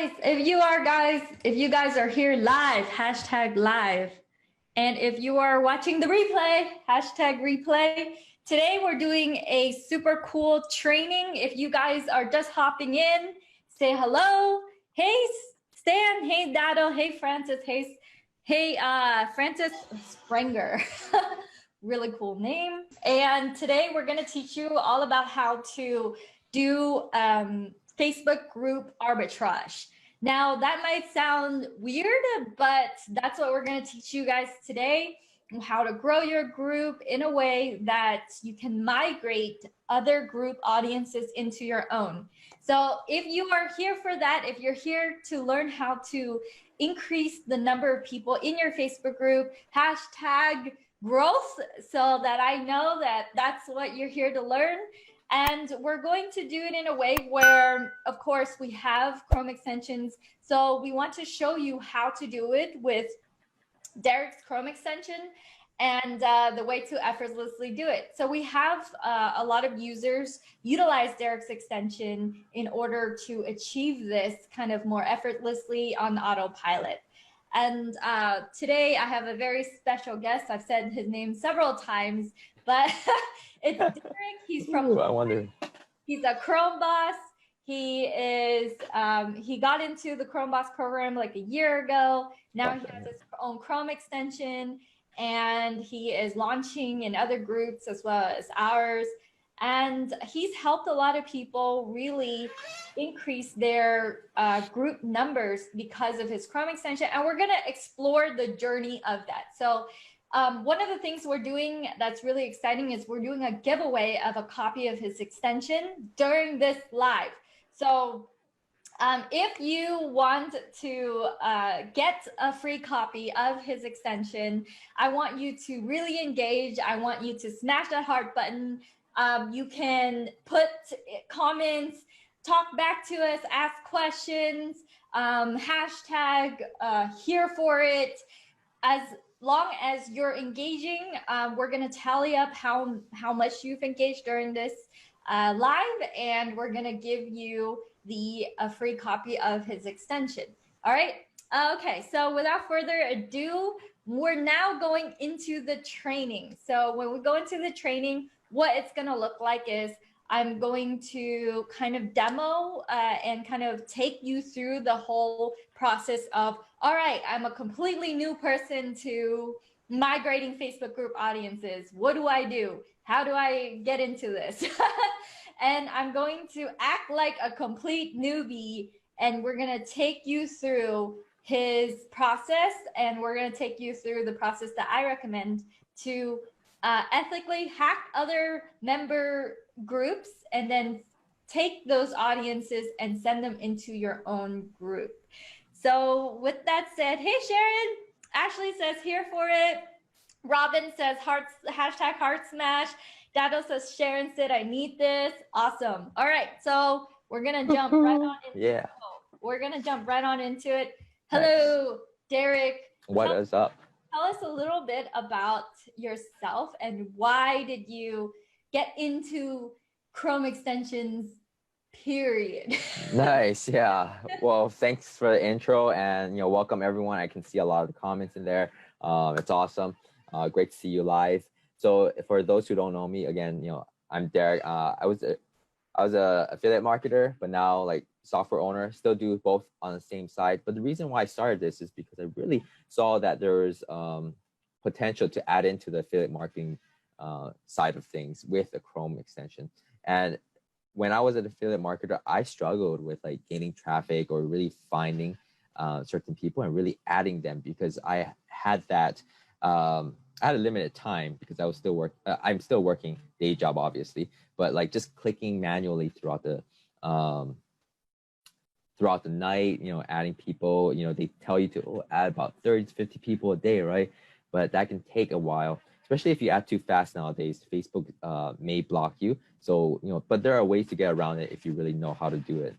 if you guys are here live, hashtag live. And if you are watching the replay, hashtag replay. Today we're doing a super cool training. If you guys are just hopping in, say hello. Hey, Stan. Hey, Dado. Hey, Francis. Hey, Francis Sprenger. Really cool name. And today we're going to teach you all about how to do Facebook group arbitrage. Now that might sound weird, but that's what we're going to teach you guys today, how to grow your group in a way that you can migrate other group audiences into your own. So if you are here for that, if you're here to learn how to increase the number of people in your Facebook group, hashtag growth, so that I know that that's what you're here to learn. And we're going to do it in a way where, of course, we have Chrome extensions. So we want to show you how to do it with Derek's Chrome extension and the way to effortlessly do it. So we have a lot of users utilize Derek's extension in order to achieve this kind of more effortlessly on autopilot. And today I have a very special guest. I've said his name several times, but it's Derek. He's from, I wonder. He's a Chromeboss. He is, he got into the Chromeboss program like a year ago. Now he has his own Chrome extension, and he is launching in other groups as well as ours. And he's helped a lot of people really increase their group numbers because of his Chrome extension. And we're going to explore the journey of that. So one of the things we're doing that's really exciting is we're doing a giveaway of a copy of his extension during this live. So if you want to get a free copy of his extension, I want you to really engage. I want you to smash that heart button. You can put comments, talk back to us, ask questions, hashtag here for it. As long as you're engaging, we're going to tally up how much you've engaged during this live, and we're going to give you a free copy of his extension. All right. Okay. So without further ado, we're now going into the training. So when we go into the training, what it's going to look like is I'm going to kind of demo and kind of take you through the whole process of, all right, I'm a completely new person to migrating Facebook group audiences. What do I do? How do I get into this? And I'm going to act like a complete newbie, and we're going to take you through his process, and we're going to take you through the process that I recommend to ethically hack other member groups and then take those audiences and send them into your own group. So with that said, hey Sharon, Ashley says here for it. Robin says hashtag heart smash. Dado says Sharon said I need this. Awesome. All right, so we're gonna jump right on into it. We're gonna jump right on into it. Hello, nice. Derek. What is up? Tell us a little bit about yourself and why did you get into Chrome extensions, period? Nice, yeah. Well, thanks for the intro, and welcome everyone. I can see a lot of the comments in there. It's awesome. Great to see you live. So for those who don't know me, again, I'm Derek. I was a affiliate marketer, but now like software owner, still do both on the same side. But the reason why I started this is because I really saw that there was potential to add into the affiliate marketing side of things with the Chrome extension. And when I was an affiliate marketer, I struggled with like gaining traffic or really finding certain people and really adding them, because I had that I had a limited time because I was still I'm still working day job, obviously, but like just clicking manually throughout the night, adding people, they tell you to add about 30 to 50 people a day, right? But that can take a while, especially if you add too fast nowadays. Facebook may block you. So, but there are ways to get around it if you really know how to do it.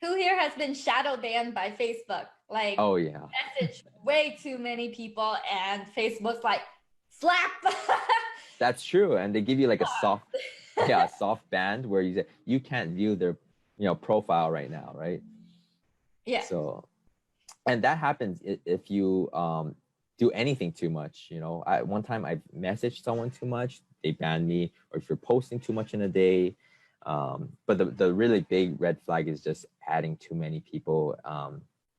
Who here has been shadow banned by Facebook? Like, oh yeah, message way too many people, and Facebook's like, slap. That's true, and they give you like a soft, soft band where you can't view their, profile right now, right? Yeah. So, and that happens if you do anything too much. You know, one time I messaged someone too much, they banned me. Or if you're posting too much in a day. But the really big red flag is just adding too many people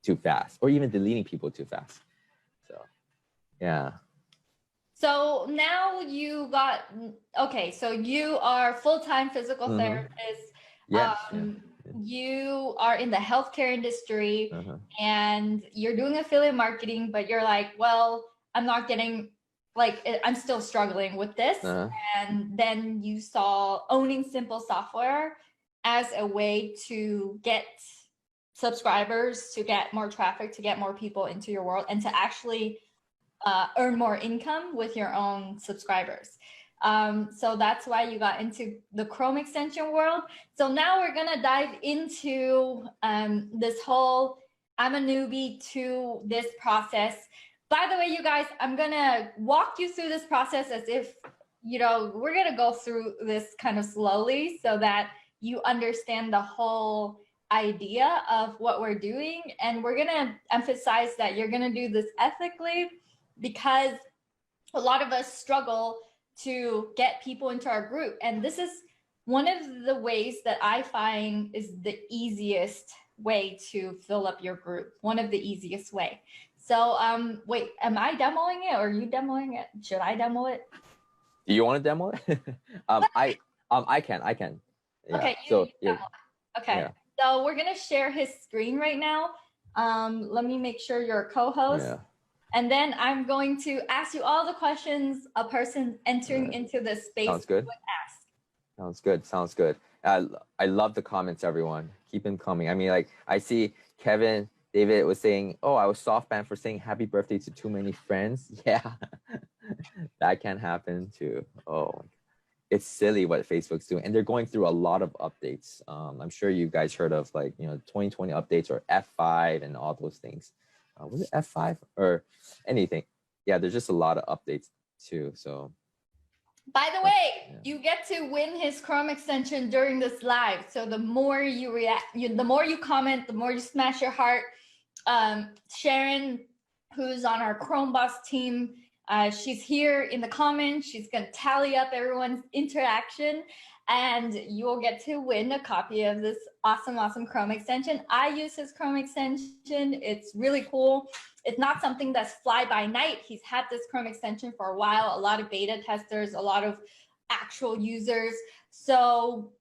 too fast, or even deleting people too fast. So, yeah. So now you got, okay, so you are full-time physical therapist. Yes. You are in the healthcare industry and you're doing affiliate marketing, but you're like, well, I'm not getting, like, I'm still struggling with this. And then you saw owning simple software as a way to get subscribers, to get more traffic, to get more people into your world, and to actually earn more income with your own subscribers. So that's why you got into the Chrome extension world. So now we're gonna dive into this whole, I'm a newbie to this process. By the way, you guys, I'm gonna walk you through this process as if, you know, we're gonna go through this kind of slowly so that you understand the whole idea of what we're doing. And we're gonna emphasize that you're gonna do this ethically, because a lot of us struggle to get people into our group. And this is one of the ways that I find is the easiest way to fill up your group. One of the easiest way. So wait, am I demoing it or are you demoing it? Should I demo it? Do you want to demo it? I can. Yeah. Okay, so yeah. Okay. Yeah. So we're gonna share his screen right now. Let me make sure you're a co-host. Yeah. And then I'm going to ask you all the questions a person entering into the space would ask. Sounds good. Sounds good. I love the comments, everyone. Keep them coming. I mean, like, I see Kevin, David was saying, oh, I was soft banned for saying happy birthday to too many friends. Yeah, that can happen too. Oh, it's silly what Facebook's doing. And they're going through a lot of updates. I'm sure you guys heard of, like, you know, 2020 updates or F5 and all those things. Was it F5 or anything? Yeah, there's just a lot of updates too. So, by the way, you get to win his Chrome extension during this live. So the more you react, the more you comment, the more you smash your heart. Sharon, who's on our Chromeboss team, she's here in the comments. She's gonna tally up everyone's interaction, and you'll get to win a copy of this awesome Chrome extension. I use his Chrome extension. It's really cool. It's not something that's fly by night. He's had this Chrome extension for a while, a lot of beta testers, a lot of actual users. So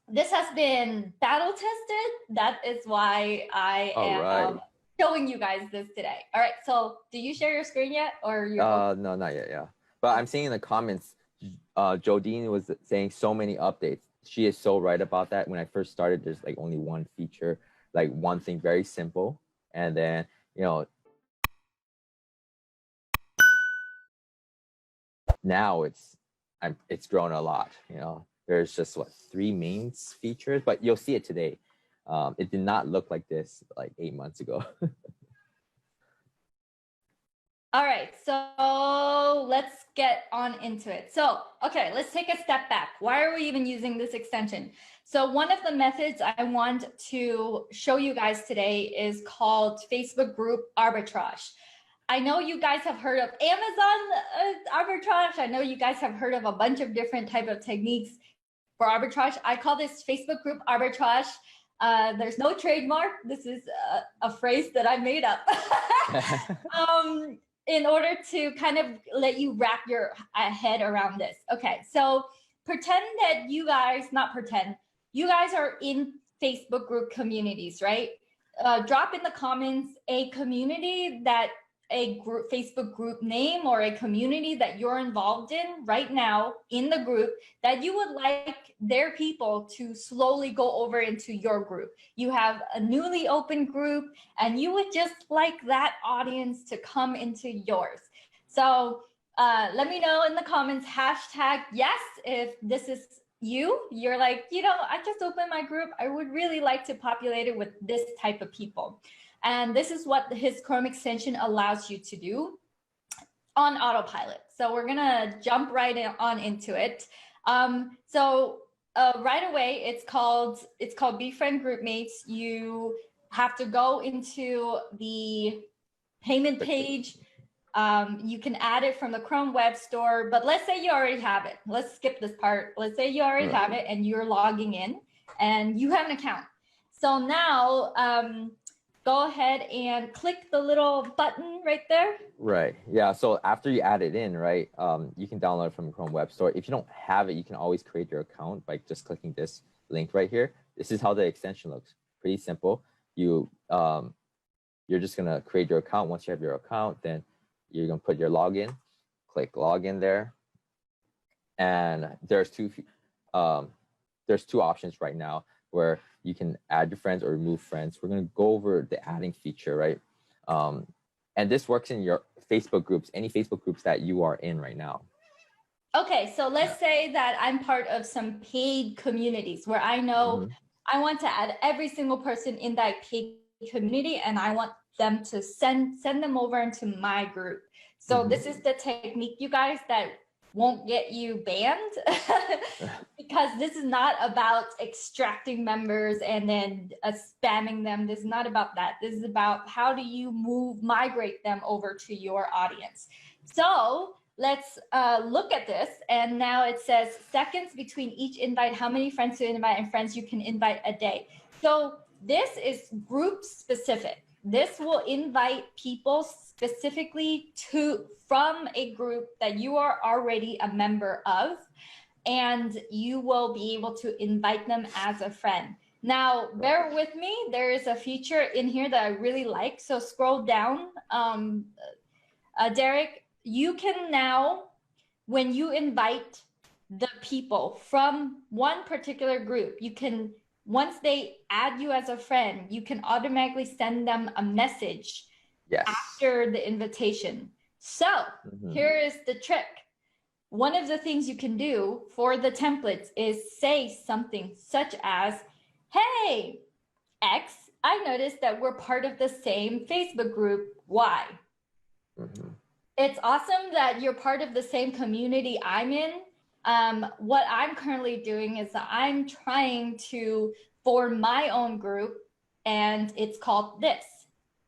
this has been battle tested. That is why I am showing you guys this today. All right, so do you share your screen yet? Or no, not yet, yeah. But I'm seeing in the comments, Jodine was saying so many updates. She is so right about that. When I first started, there's like only one feature, like one thing, very simple. And then, you know, now it's grown a lot. You know, there's just what, 3 main features, but you'll see it today. It did not look like this like 8 months ago. All right, so let's get on into it. So, okay, let's take a step back. Why are we even using this extension? So one of the methods I want to show you guys today is called Facebook Group Arbitrage. I know you guys have heard of Amazon arbitrage. I know you guys have heard of a bunch of different type of techniques for arbitrage. I call this Facebook Group Arbitrage. There's no trademark. This is a phrase that I made up. In order to kind of let you wrap your head around this. Okay, so pretend that you guys, not pretend, you guys are in Facebook group communities, right? Drop in the comments a community that a group, Facebook group name or a community that you're involved in right now in the group that you would like their people to slowly go over into your group. You have a newly opened group and you would just like that audience to come into yours. So let me know in the comments, hashtag yes, if this is you're like, you know, I just opened my group. I would really like to populate it with this type of people. And this is what his Chrome extension allows you to do on autopilot. So we're gonna jump right on into it. So right away, it's called BeFriendGroupMates. You have to go into the payment page. You can add it from the Chrome Web Store, but let's say you already have it. Let's skip this part. Let's say you already have it and you're logging in and you have an account. So now go ahead and click the little button right there. Right. Yeah. So after you add it in, right, you can download it from the Chrome Web Store. If you don't have it, you can always create your account by just clicking this link right here. This is how the extension looks. Pretty simple. You're just going to create your account. Once you have your account, then you're going to put your login, click login there. And there's two options right now where you can add your friends or remove friends. We're going to go over the adding feature, right? And this works in your Facebook groups, any Facebook groups that you are in right now. Okay, so let's say that I'm part of some paid communities where I know I want to add every single person in that paid community and I want them to send them over into my group. So this is the technique, you guys, that won't get you banned because this is not about extracting members and then spamming them. This is not about that. This is about how do you migrate them over to your audience. So let's look at this. And now it says seconds between each invite, how many friends to invite and friends you can invite a day. So this is group specific. This will invite people specifically from a group that you are already a member of, and you will be able to invite them as a friend. Now, bear with me. There is a feature in here that I really like. So scroll down. Derek, you can now, when you invite the people from one particular group, you can, once they add you as a friend, you can automatically send them a message after the invitation. So here is the trick. One of the things you can do for the templates is say something such as, hey, X, I noticed that we're part of the same Facebook group, Y. It's awesome that you're part of the same community I'm in. What I'm currently doing is that I'm trying to form my own group, and it's called this.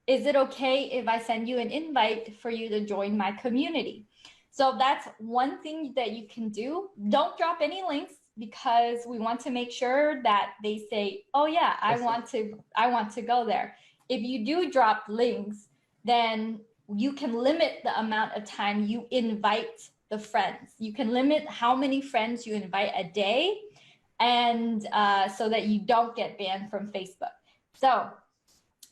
Is it okay if I send you an invite for you to join my community? So that's one thing that you can do. Don't drop any links because we want to make sure that they say, oh yeah, I want to go there. If you do drop links, then you can limit the amount of time you invite the friends. You can limit how many friends you invite a day, and so that you don't get banned from Facebook. So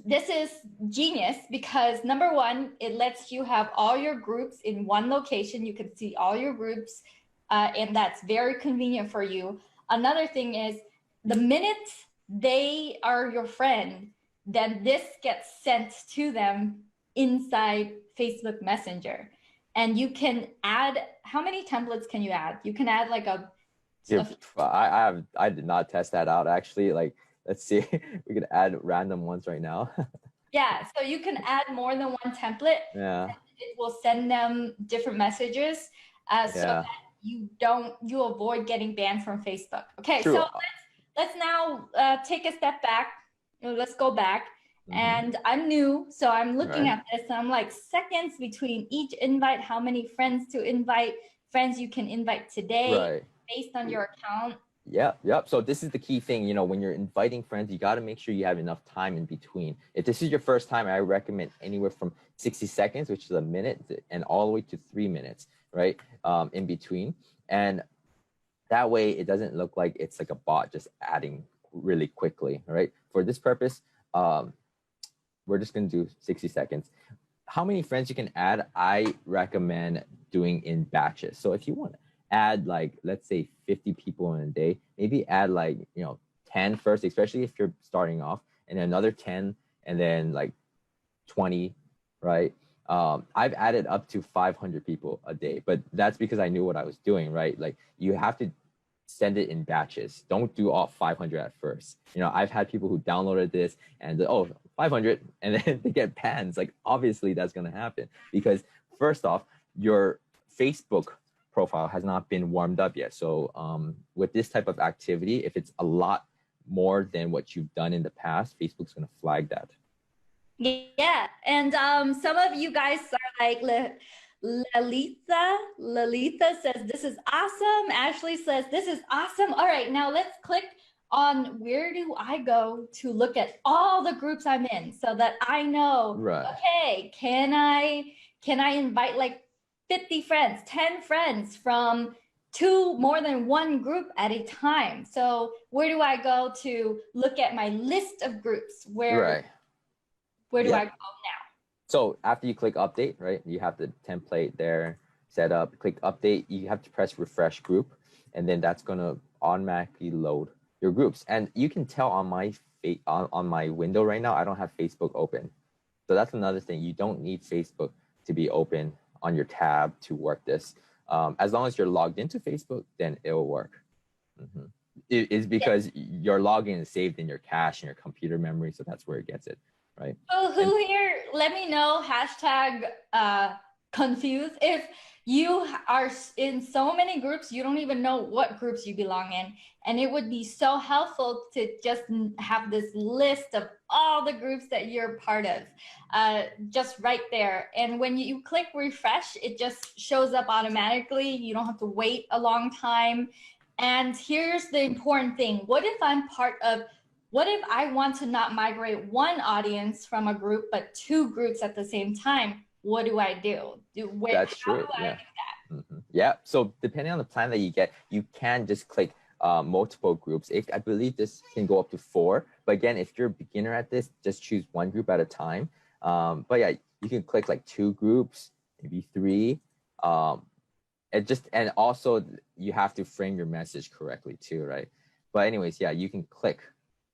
this is genius because number one, it lets you have all your groups in one location. You can see all your groups, and that's very convenient for you. Another thing is the minute they are your friend, then this gets sent to them inside Facebook Messenger. And you can add, how many templates can you add? You can add like I did not test that out actually. Like, let's see, we could add random ones right now. Yeah, so you can add more than one template. Yeah. It will send them different messages so that you avoid getting banned from Facebook. Okay, True. So let's now take a step back. Let's go back. And I'm new, so I'm looking at this. And I'm like, seconds between each invite, how many friends to invite, friends you can invite today based on your account. Yep. So this is the key thing, when you're inviting friends, you got to make sure you have enough time in between. If this is your first time, I recommend anywhere from 60 seconds, which is a minute, and all the way to 3 minutes, right? In between. And that way it doesn't look like it's like a bot just adding really quickly, right? For this purpose, we're just going to do 60 seconds. How many friends you can add, I recommend doing in batches. So if you want to add like, let's say 50 people in a day, maybe add like, 10 first, especially if you're starting off, and then another 10, and then like 20, right? I've added up to 500 people a day, but that's because I knew what I was doing, right? Like you have to send it in batches. Don't do all 500 at first. I've had people who downloaded this and 500, and then they get bans. Like obviously that's going to happen because first off, your Facebook profile has not been warmed up yet. So with this type of activity, if it's a lot more than what you've done in the past, Facebook's going to flag that. Yeah, and some of you guys are like, Lalitha says, this is awesome. Ashley says, this is awesome. All right, now let's click on where do I go to look at all the groups I'm in so that I know, okay, can I invite like 50 friends, 10 friends from more than one group at a time? So where do I go to look at my list of groups? Where do I go now? So after you click update, right, you have the template there set up. Click update, you have to press refresh group, and then that's going to automatically load your groups. And you can tell on my on my window right now, I don't have Facebook open. So that's another thing. You don't need Facebook to be open on your tab to work this. As long as you're logged into Facebook, then it will work. It is because your login is saved in your cache and your computer memory, so that's where it gets it, right? Who here, let me know, hashtag confused. If you are in so many groups, you don't even know what groups you belong in. And it would be so helpful to just have this list of all the groups that you're part of, just right there. And when you click refresh, it just shows up automatically. You don't have to wait a long time. And here's the important thing. What if I'm part of, what if I want to not migrate one audience from a group, but 2 groups at the same time? What do I do? That's true. How do I do that? Yeah. So depending on the plan that you get, you can just click multiple groups. I believe this can go up to 4. But again, if you're a beginner at this, just choose 1 group at a time. But yeah, you can click like 2 groups, maybe 3. And also you have to frame your message correctly too, right? But anyways, yeah, you can click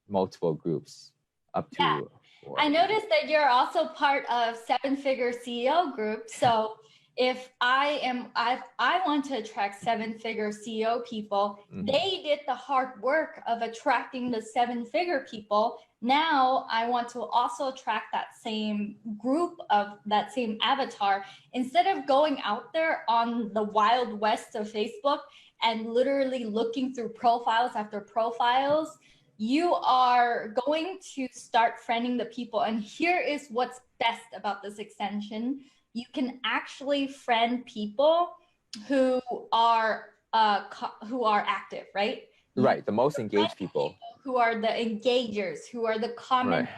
multiple groups up to 4. I noticed that you're also part of 7-figure CEO group. So if I want to attract 7-figure CEO people, they did the hard work of attracting the 7-figure people. Now I want to also attract that same group of that same avatar. Instead of going out there on the wild west of Facebook and literally looking through profiles after profiles, you are going to start friending the people. And here is what's best about this extension. You can actually friend people who are active, right? Right, the most engaged people. Who are the engagers, who are the commenters,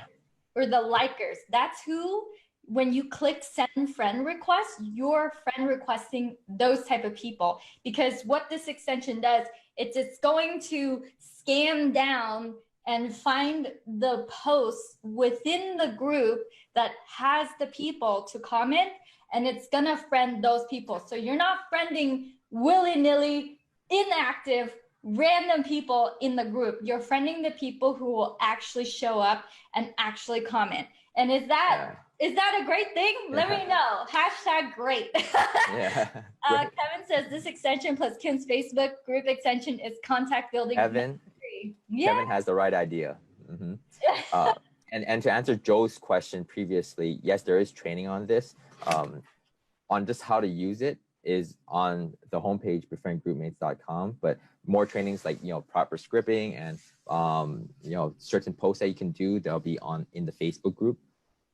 or the likers. That's who, when you click send friend request, you're friend requesting those type of people. Because what this extension does, it's going to scan down and find the posts within the group that has the people to comment, and it's gonna friend those people. So you're not friending willy-nilly, inactive, random people in the group. You're friending the people who will actually show up and actually comment. And is that a great thing? Let me know. Hashtag great. Kevin says this extension plus Kim's Facebook group extension is contact building. Kevin has the right idea. And to answer Joe's question previously, yes, there is training on this. On just how to use it is on the homepage, BeFriendGroupMates.com. But more trainings like, proper scripting and, certain posts that you can do, they'll be in the Facebook group.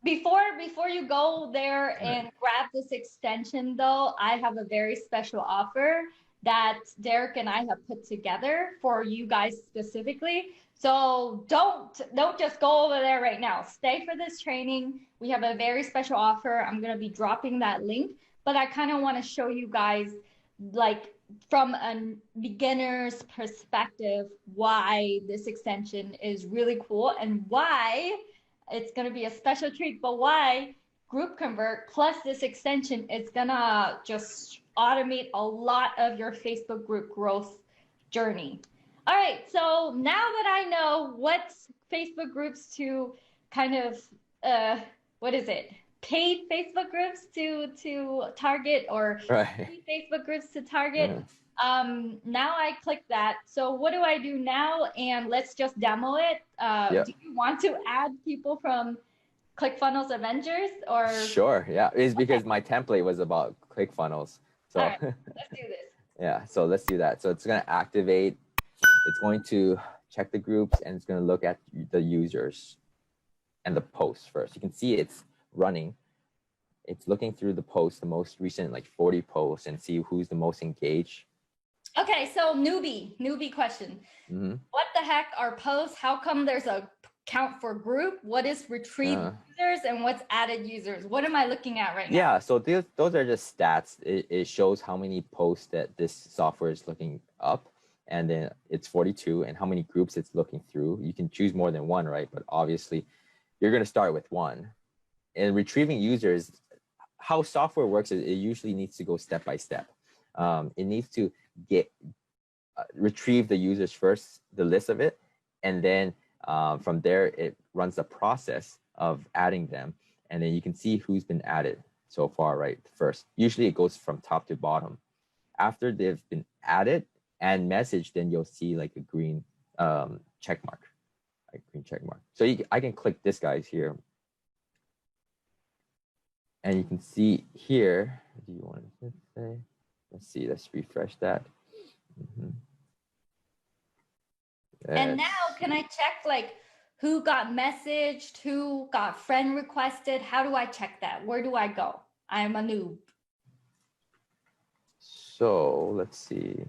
Before you go there and grab this extension, though, I have a very special offer that Derek and I have put together for you guys specifically. So don't just go over there right now. Stay for this training. We have a very special offer. I'm going to be dropping that link, but I kind of want to show you guys, like, from a beginner's perspective, why this extension is really cool and why it's going to be a special treat, but why GroupConvert plus this extension is going to just automate a lot of your Facebook group growth journey. All right, so now that I know what Facebook groups to kind of, paid Facebook groups to target, or free Facebook groups to target. Now I click that. So what do I do now? And let's just demo it. Do you want to add people from ClickFunnels Avengers or? Sure, yeah. It's because my template was about ClickFunnels. So all right, let's do this. Yeah, so let's do that. So it's going to activate. It's going to check the groups, and it's going to look at the users and the posts first. You can see it's running. It's looking through the posts, the most recent like 40 posts, and see who's the most engaged. Okay, so newbie question. What the heck are posts? How come there's a count for group? What is retrieve users and what's added users? What am I looking at right now? Yeah, so those are just stats. It shows how many posts that this software is looking up, and then it's 42, and how many groups it's looking through. You can choose more than one, right? But obviously, you're going to start with one. And retrieving users, how software works is it usually needs to go step by step. It needs to retrieve the users first, the list of it, and then from there it runs the process of adding them, and then you can see who's been added so far, right? First, usually it goes from top to bottom. After they've been added and messaged, then you'll see like a green check mark, like green check mark. So I can click this guy's here, and you can see here. Do you want to say? Let's see. Let's refresh that. And now, can I check like who got messaged, who got friend requested? How do I check that? Where do I go? I'm a noob. So let's see.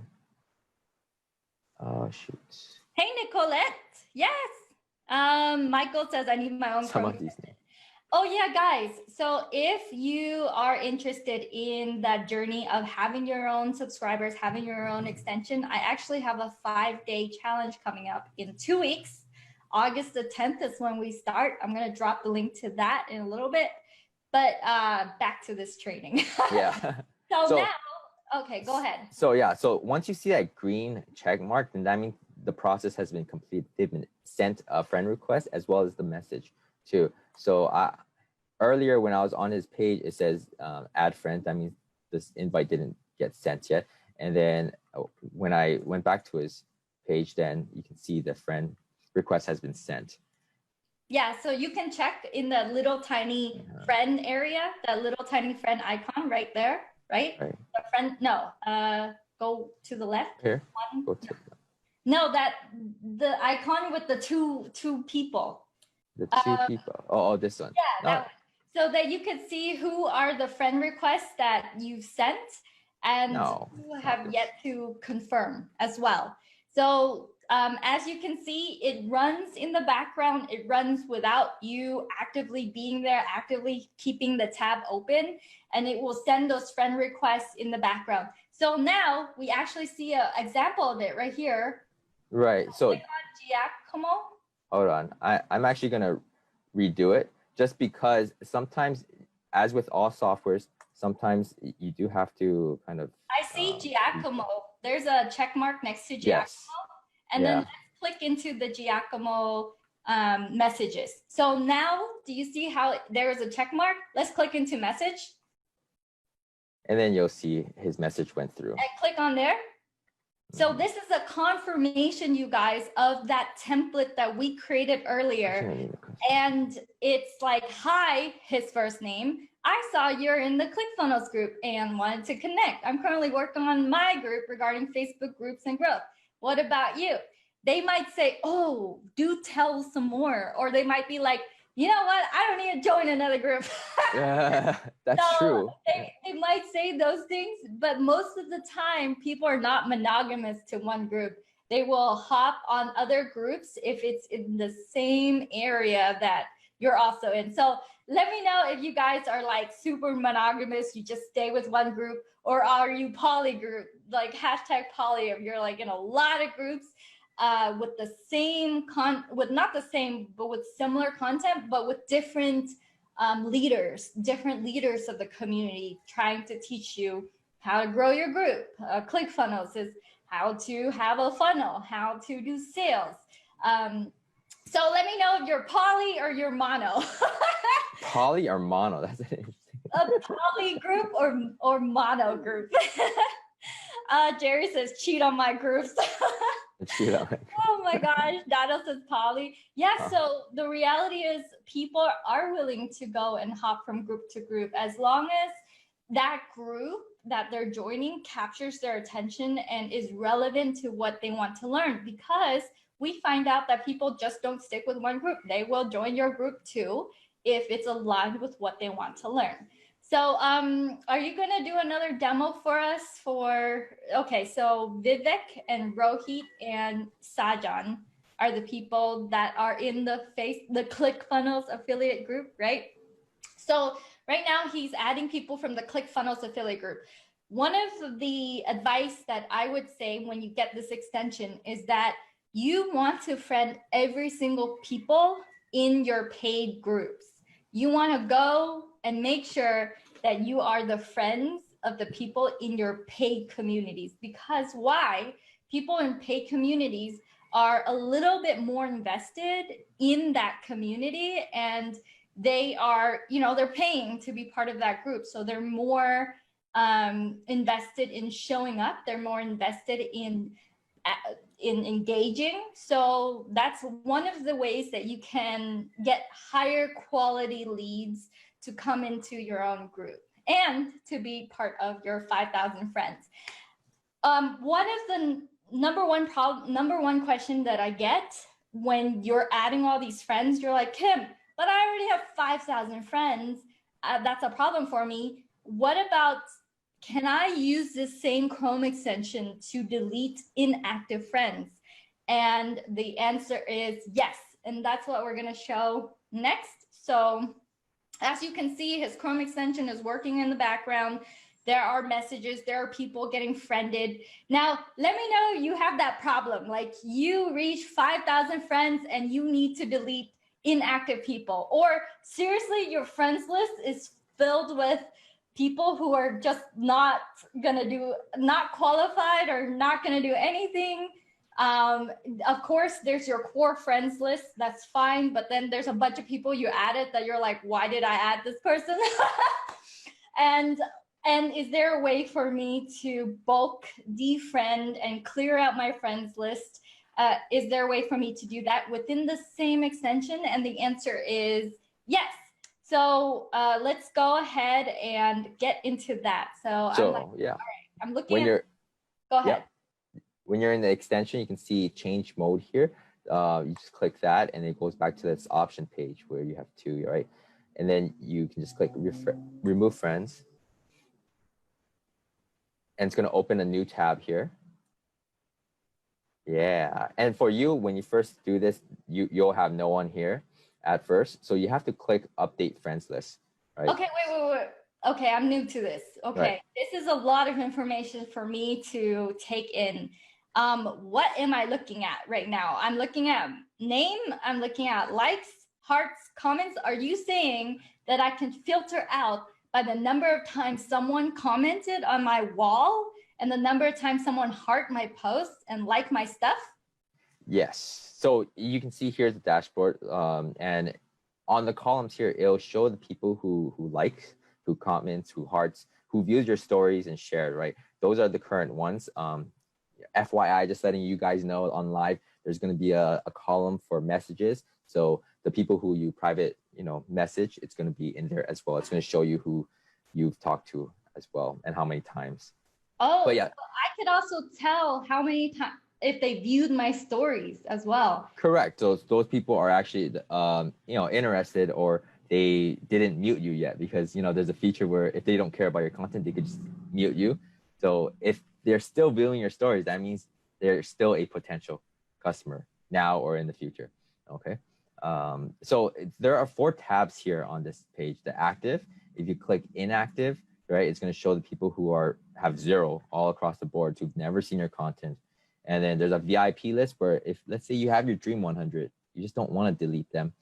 Oh shoot. Hey Nicolette. Yes. Michael says I need my own Some of these names. Oh yeah, guys. So if you are interested in that journey of having your own subscribers, having your own extension, I actually have a 5-day challenge coming up in 2 weeks. August the 10th is when we start. I'm going to drop the link to that in a little bit, but back to this training. Yeah. So now, okay, go ahead. So yeah, so once you see that green check mark, then that means the process has been completed. They've been sent a friend request as well as the message too. So earlier when I was on his page, it says add friends. That means this invite didn't get sent yet. And then when I went back to his page, then you can see the friend request has been sent. Yeah, so you can check in the little tiny friend area, that little tiny friend icon right there, right? The friend, no, go to the left. Here, one. go to No, the icon with the two people. the two people. Oh, this one. Yeah, that one. So that you can see who are the friend requests that you've sent and who have yet to confirm as well. So as you can see, it runs in the background. It runs without you actively being there, actively keeping the tab open, and it will send those friend requests in the background. So now we actually see an example of it right here. Right. So Giacomo. Hold on. I'm actually going to redo it just because sometimes, as with all softwares, sometimes you do have to kind of. I see Giacomo. There's a check mark next to Giacomo. Yes. And then let's click into the Giacomo messages. So now, do you see how there is a check mark? Let's click into message. And then you'll see his message went through. And click on there. So this is a confirmation, you guys, of that template that we created earlier. And it's like, hi, his first name. I saw you're in the ClickFunnels group and wanted to connect. I'm currently working on my group regarding Facebook groups and growth. What about you? They might say, oh, do tell some more. Or they might be like, you know what? I don't need to join another group. Yeah, that's true. They might say those things, but most of the time, people are not monogamous to one group. They will hop on other groups if it's in the same area that you're also in. So let me know if you guys are like super monogamous, you just stay with one group, or are you poly group, like hashtag poly, if you're like in a lot of groups with the same not the same, but with similar content, but with different leaders of the community trying to teach you how to grow your group. ClickFunnels is how to have a funnel, how to do sales. So let me know if you're poly or you're mono. Poly or mono? That's interesting. A poly group or mono group. Jerry says, cheat on my groups. Cheat on my group. Oh my gosh, Dado says poly. Yeah, so the reality is people are willing to go and hop from group to group as long as that group that they're joining captures their attention and is relevant to what they want to learn. Because we find out that people just don't stick with one group. They will join your group too if it's aligned with what they want to learn. So are you going to do another demo for us okay, so Vivek and Rohit and Sajan are the people that are in the ClickFunnels affiliate group, right? So right now he's adding people from the ClickFunnels affiliate group. One of the advice that I would say when you get this extension is that you want to friend every single people in your paid groups. You want to go and make sure that you are the friends of the people in your paid communities. Because why? People in paid communities are a little bit more invested in that community, and they are, they're paying to be part of that group. So they're more invested in showing up. They're more invested in engaging. So that's one of the ways that you can get higher quality leads to come into your own group and to be part of your 5,000 friends. One of the number one question that I get when you're adding all these friends, you're like, Kim, but I already have 5,000 friends. That's a problem for me. What about, can I use this same Chrome extension to delete inactive friends? And the answer is yes. And that's what we're going to show next. So as you can see, his Chrome extension is working in the background. There are messages, there are people getting friended. Now, let me know you have that problem. Like you reach 5,000 friends and you need to delete inactive people, or seriously, your friends list is filled with people who are just not qualified or not gonna do anything. Of course, there's your core friends list, that's fine, but then there's a bunch of people you added that you're like, why did I add this person? And is there a way for me to bulk defriend and clear out my friends list? Is there a way for me to do that within the same extension? And the answer is yes. So let's go ahead and get into that. So I'm like, yeah, all right, I'm looking at, go ahead. Yeah. When you're in the extension, you can see change mode here. You just click that and it goes back to this option page where you have two, right? And then you can just click remove friends. And it's going to open a new tab here. Yeah. And for you, when you first do this, you'll have no one here at first. So you have to click update friends list, right? Okay, wait. Okay, I'm new to this. Okay, right. This is a lot of information for me to take in. What am I looking at right now? I'm looking at name, I'm looking at likes, hearts, comments. Are you saying that I can filter out by the number of times someone commented on my wall and the number of times someone heart my posts and like my stuff? Yes. So you can see here the dashboard, and on the columns here, it'll show the people who like, who comments, who hearts, who views your stories and shared, right? Those are the current ones. FYI, just letting you guys know on live, there's going to be a column for messages. So the people who you private, message, it's going to be in there as well. It's going to show you who you've talked to as well and how many times. Oh, but yeah, so I could also tell how many times if they viewed my stories as well. Correct. So those people are actually, interested, or they didn't mute you yet, because there's a feature where if they don't care about your content, they could just mute you. So if they're still viewing your stories, that means they're still a potential customer now or in the future. Okay. So there are 4 tabs here on this page. The active, if you click inactive, right, it's going to show the people who have 0 all across the board, who've never seen your content. And then there's a VIP list where if, let's say you have your dream 100, you just don't want to delete them,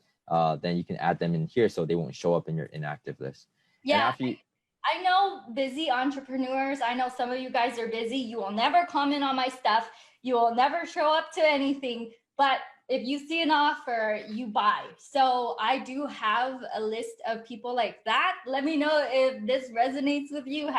then you can add them in here so they won't show up in your inactive list. Yeah. I know busy entrepreneurs. I know some of you guys are busy. You will never comment on my stuff. You will never show up to anything. But if you see an offer, you buy. So I do have a list of people like that. Let me know if this resonates with you.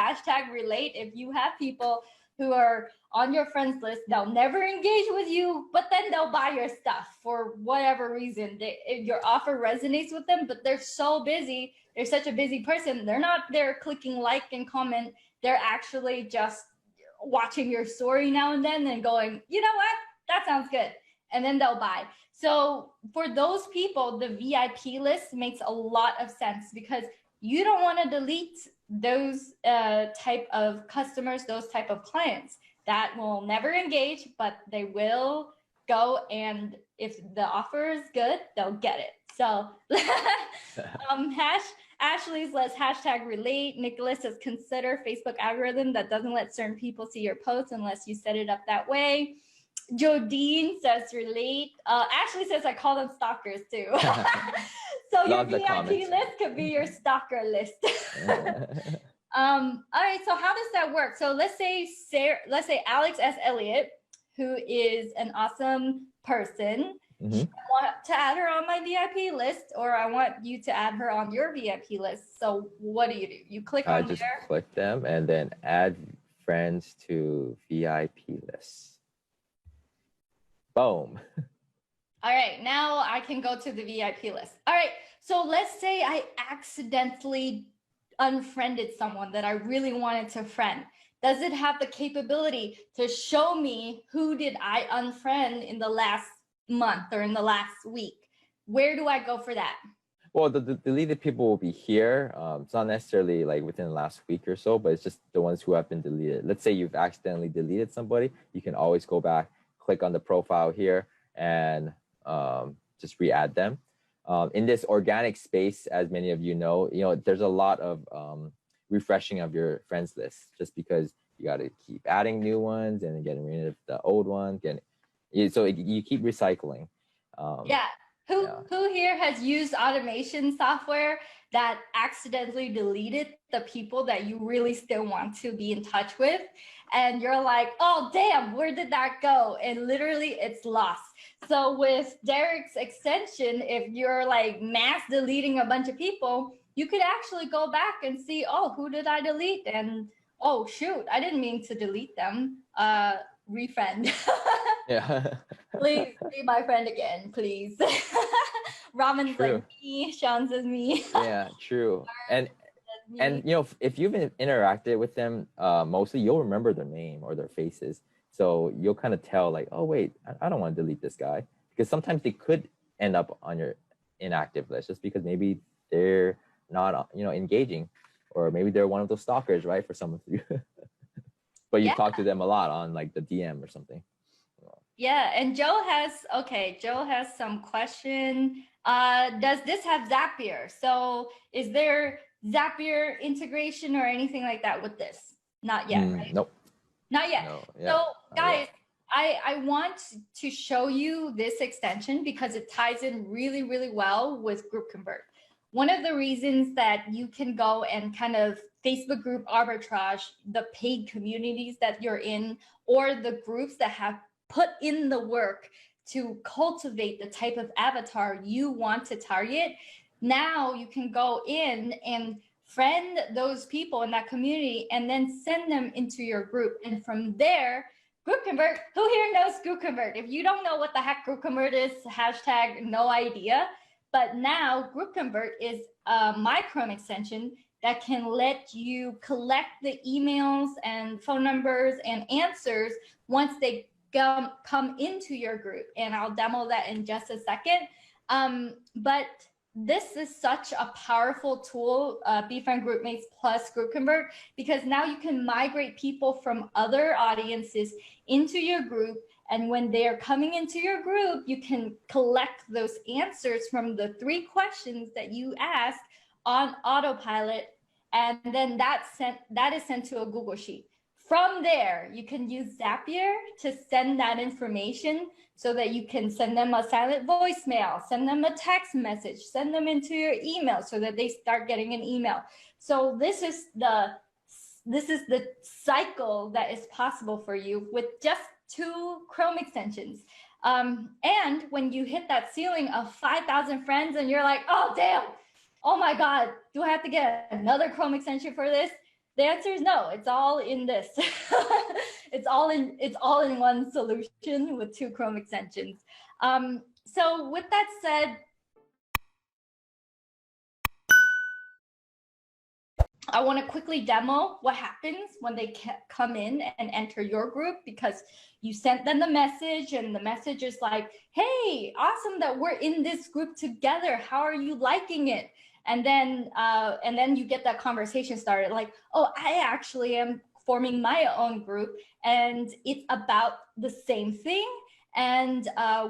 #relate. If you have people who are on your friends list, they'll never engage with you, but then they'll buy your stuff for whatever reason. If your offer resonates with them, but they're so busy, they're such a busy person, they're not there clicking like and comment. They're actually just watching your story now and then and going, you know what, that sounds good. and then they'll buy. So for those people, the VIP list makes a lot of sense because you don't want to delete those type of customers, those type of clients that will never engage, but they will go, and if the offer is good, they'll get it. So Ashley says hashtag relate. Nicholas says consider Facebook algorithm that doesn't let certain people see your posts unless you set it up that way. Jodine says relate. Ashley says I call them stalkers too. So your VIP list could be your stalker list. All right, so how does that work? So let's say Alex S. Elliott, who is an awesome person. I want to add her on my VIP list, or I want you to add her on your VIP list. So what do? You click on just there. Click them and then add friends to VIP lists. Boom. All right, now I can go to the VIP list. All right, so let's say I accidentally unfriended someone that I really wanted to friend. Does it have the capability to show me who did I unfriend in the last month or in the last week? Where do I go for that? Well, the deleted people will be here. It's not necessarily like within the last week or so, but it's just the ones who have been deleted. Let's say you've accidentally deleted somebody. You can always go back, click on the profile here, and just re-add them. In this organic space, as many of you know, there's a lot of refreshing of your friends list, just because you got to keep adding new ones and getting rid of the old ones. So you keep recycling. Who here has used automation software that accidentally deleted the people that you really still want to be in touch with? And you're like, oh, damn, where did that go? And literally it's lost. So with Derek's extension, if you're like mass deleting a bunch of people, you could actually go back and see, oh, who did I delete? And oh, shoot, I didn't mean to delete them. Refriend. Yeah. Please be my friend again, please. Raman's True. like me, Sean says me. Yeah, true. And if you've interacted with them mostly, you'll remember their name or their faces. So you'll kind of tell like, oh wait, I don't want to delete this guy, because sometimes they could end up on your inactive list just because maybe they're not engaging, or maybe they're one of those stalkers, right, for some of you. But you talk to them a lot on like the DM or something. Yeah, and Joe has some question. Does this have Zapier? So is there Zapier integration or anything like that with this? Not yet, right? Nope. Not yet. No, So guys, I want to show you this extension because it ties in really, really well with GroupConvert. One of the reasons that you can go and kind of Facebook group arbitrage the paid communities that you're in, or the groups that have put in the work to cultivate the type of avatar you want to target. Now you can go in and friend those people in that community and then send them into your group. And from there, GroupConvert, who here knows GroupConvert? If you don't know what the heck GroupConvert is, hashtag no idea. But now GroupConvert is my Chrome extension that can let you collect the emails and phone numbers and answers once they come into your group. And I'll demo that in just a second. But this is such a powerful tool, BeFriendGroupMates plus GroupConvert, because now you can migrate people from other audiences into your group. And when they are coming into your group, you can collect those answers from the 3 questions that you asked on autopilot. And then that is sent to a Google Sheet. From there, you can use Zapier to send that information so that you can send them a silent voicemail, send them a text message, send them into your email so that they start getting an email. So this is the cycle that is possible for you with just 2 Chrome extensions. And when you hit that ceiling of 5,000 friends and you're like, oh, damn, oh my God, do I have to get another Chrome extension for this? The answer is no, it's all in this. It's all in one solution with 2 Chrome extensions. So with that said, I want to quickly demo what happens when they come in and enter your group, because you sent them the message and the message is like, hey, awesome that we're in this group together. How are you liking it? And then you get that conversation started like, oh, I actually am forming my own group and it's about the same thing. And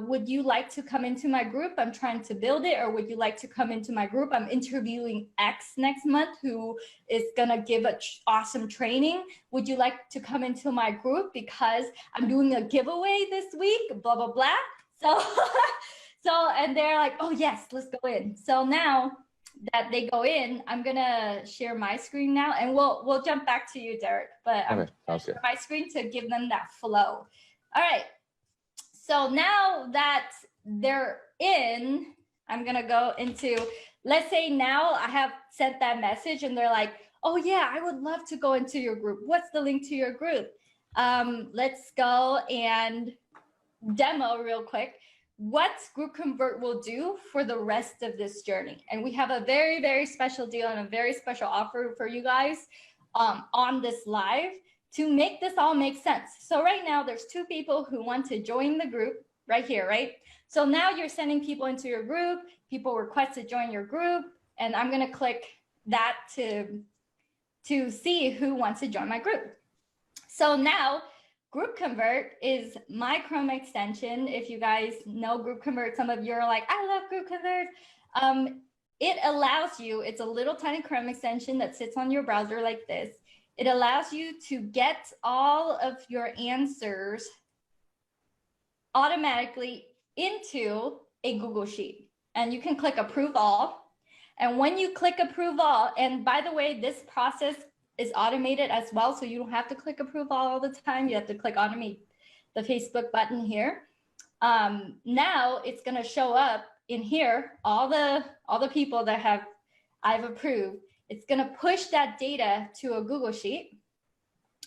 would you like to come into my group? I'm trying to build it. Or would you like to come into my group? I'm interviewing X next month who is gonna give an awesome training. Would you like to come into my group because I'm doing a giveaway this week, blah, blah, blah. So, and they're like, oh yes, let's go in. So now that they go in, I'm gonna share my screen now and we'll jump back to you, Derek, but I'm gonna share my screen to give them that flow. All right. So now that they're in, I'm gonna go into, let's say now I have sent that message and they're like, oh yeah, I would love to go into your group. What's the link to your group? Let's go and demo real quick what GroupConvert will do for the rest of this journey. And we have a very, very special deal and a very special offer for you guys on this live to make this all make sense. So right now there's 2 people who want to join the group right here, right? So now you're sending people into your group, people request to join your group, and I'm gonna click that to see who wants to join my group. So now GroupConvert is my Chrome extension. If you guys know GroupConvert, some of you are like, I love GroupConvert. It allows you, it's a little tiny Chrome extension that sits on your browser like this. It allows you to get all of your answers automatically into a Google Sheet. And you can click Approve All. And when you click Approve All, and by the way, this process is automated as well, so you don't have to click Approve All the time. You have to click Automate the Facebook button here. Now it's going to show up in here, all the people that I've approved. It's going to push that data to a Google Sheet.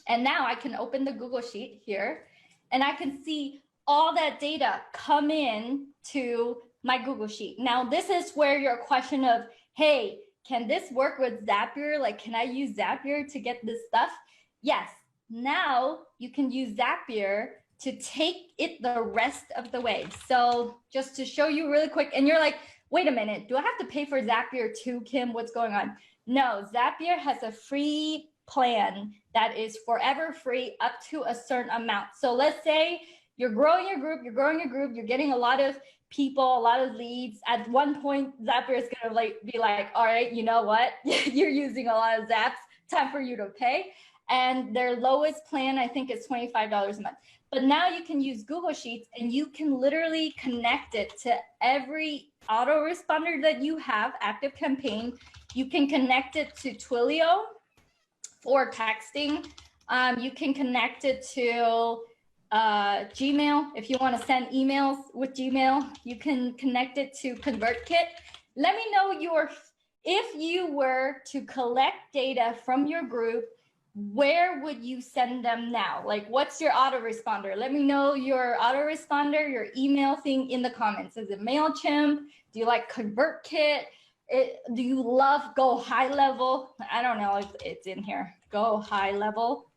And now I can open the Google Sheet here and I can see all that data come in to my Google Sheet. Now, this is where your question of, hey, can this work with Zapier? Like, can I use Zapier to get this stuff? Yes. Now you can use Zapier to take it the rest of the way. So just to show you really quick, and you're like, wait a minute, do I have to pay for Zapier too, Kim? What's going on? No, Zapier has a free plan that is forever free up to a certain amount. So let's say you're growing your group, you're getting a lot of people, a lot of leads. At one point, Zapier is gonna be like, all right, you know what? You're using a lot of Zaps, time for you to pay. And their lowest plan, I think, is $25 a month. But now you can use Google Sheets and you can literally connect it to every autoresponder that you have, Active Campaign. You can connect it to Twilio for texting. You can connect it to Gmail. If you want to send emails with Gmail, you can connect it to ConvertKit. Let me know if you were to collect data from your group, where would you send them now? Like, what's your autoresponder? Let me know your autoresponder, your email thing in the comments. Is it MailChimp? Do you like ConvertKit? Do you love Go High Level? I don't know if it's in here. Go High Level.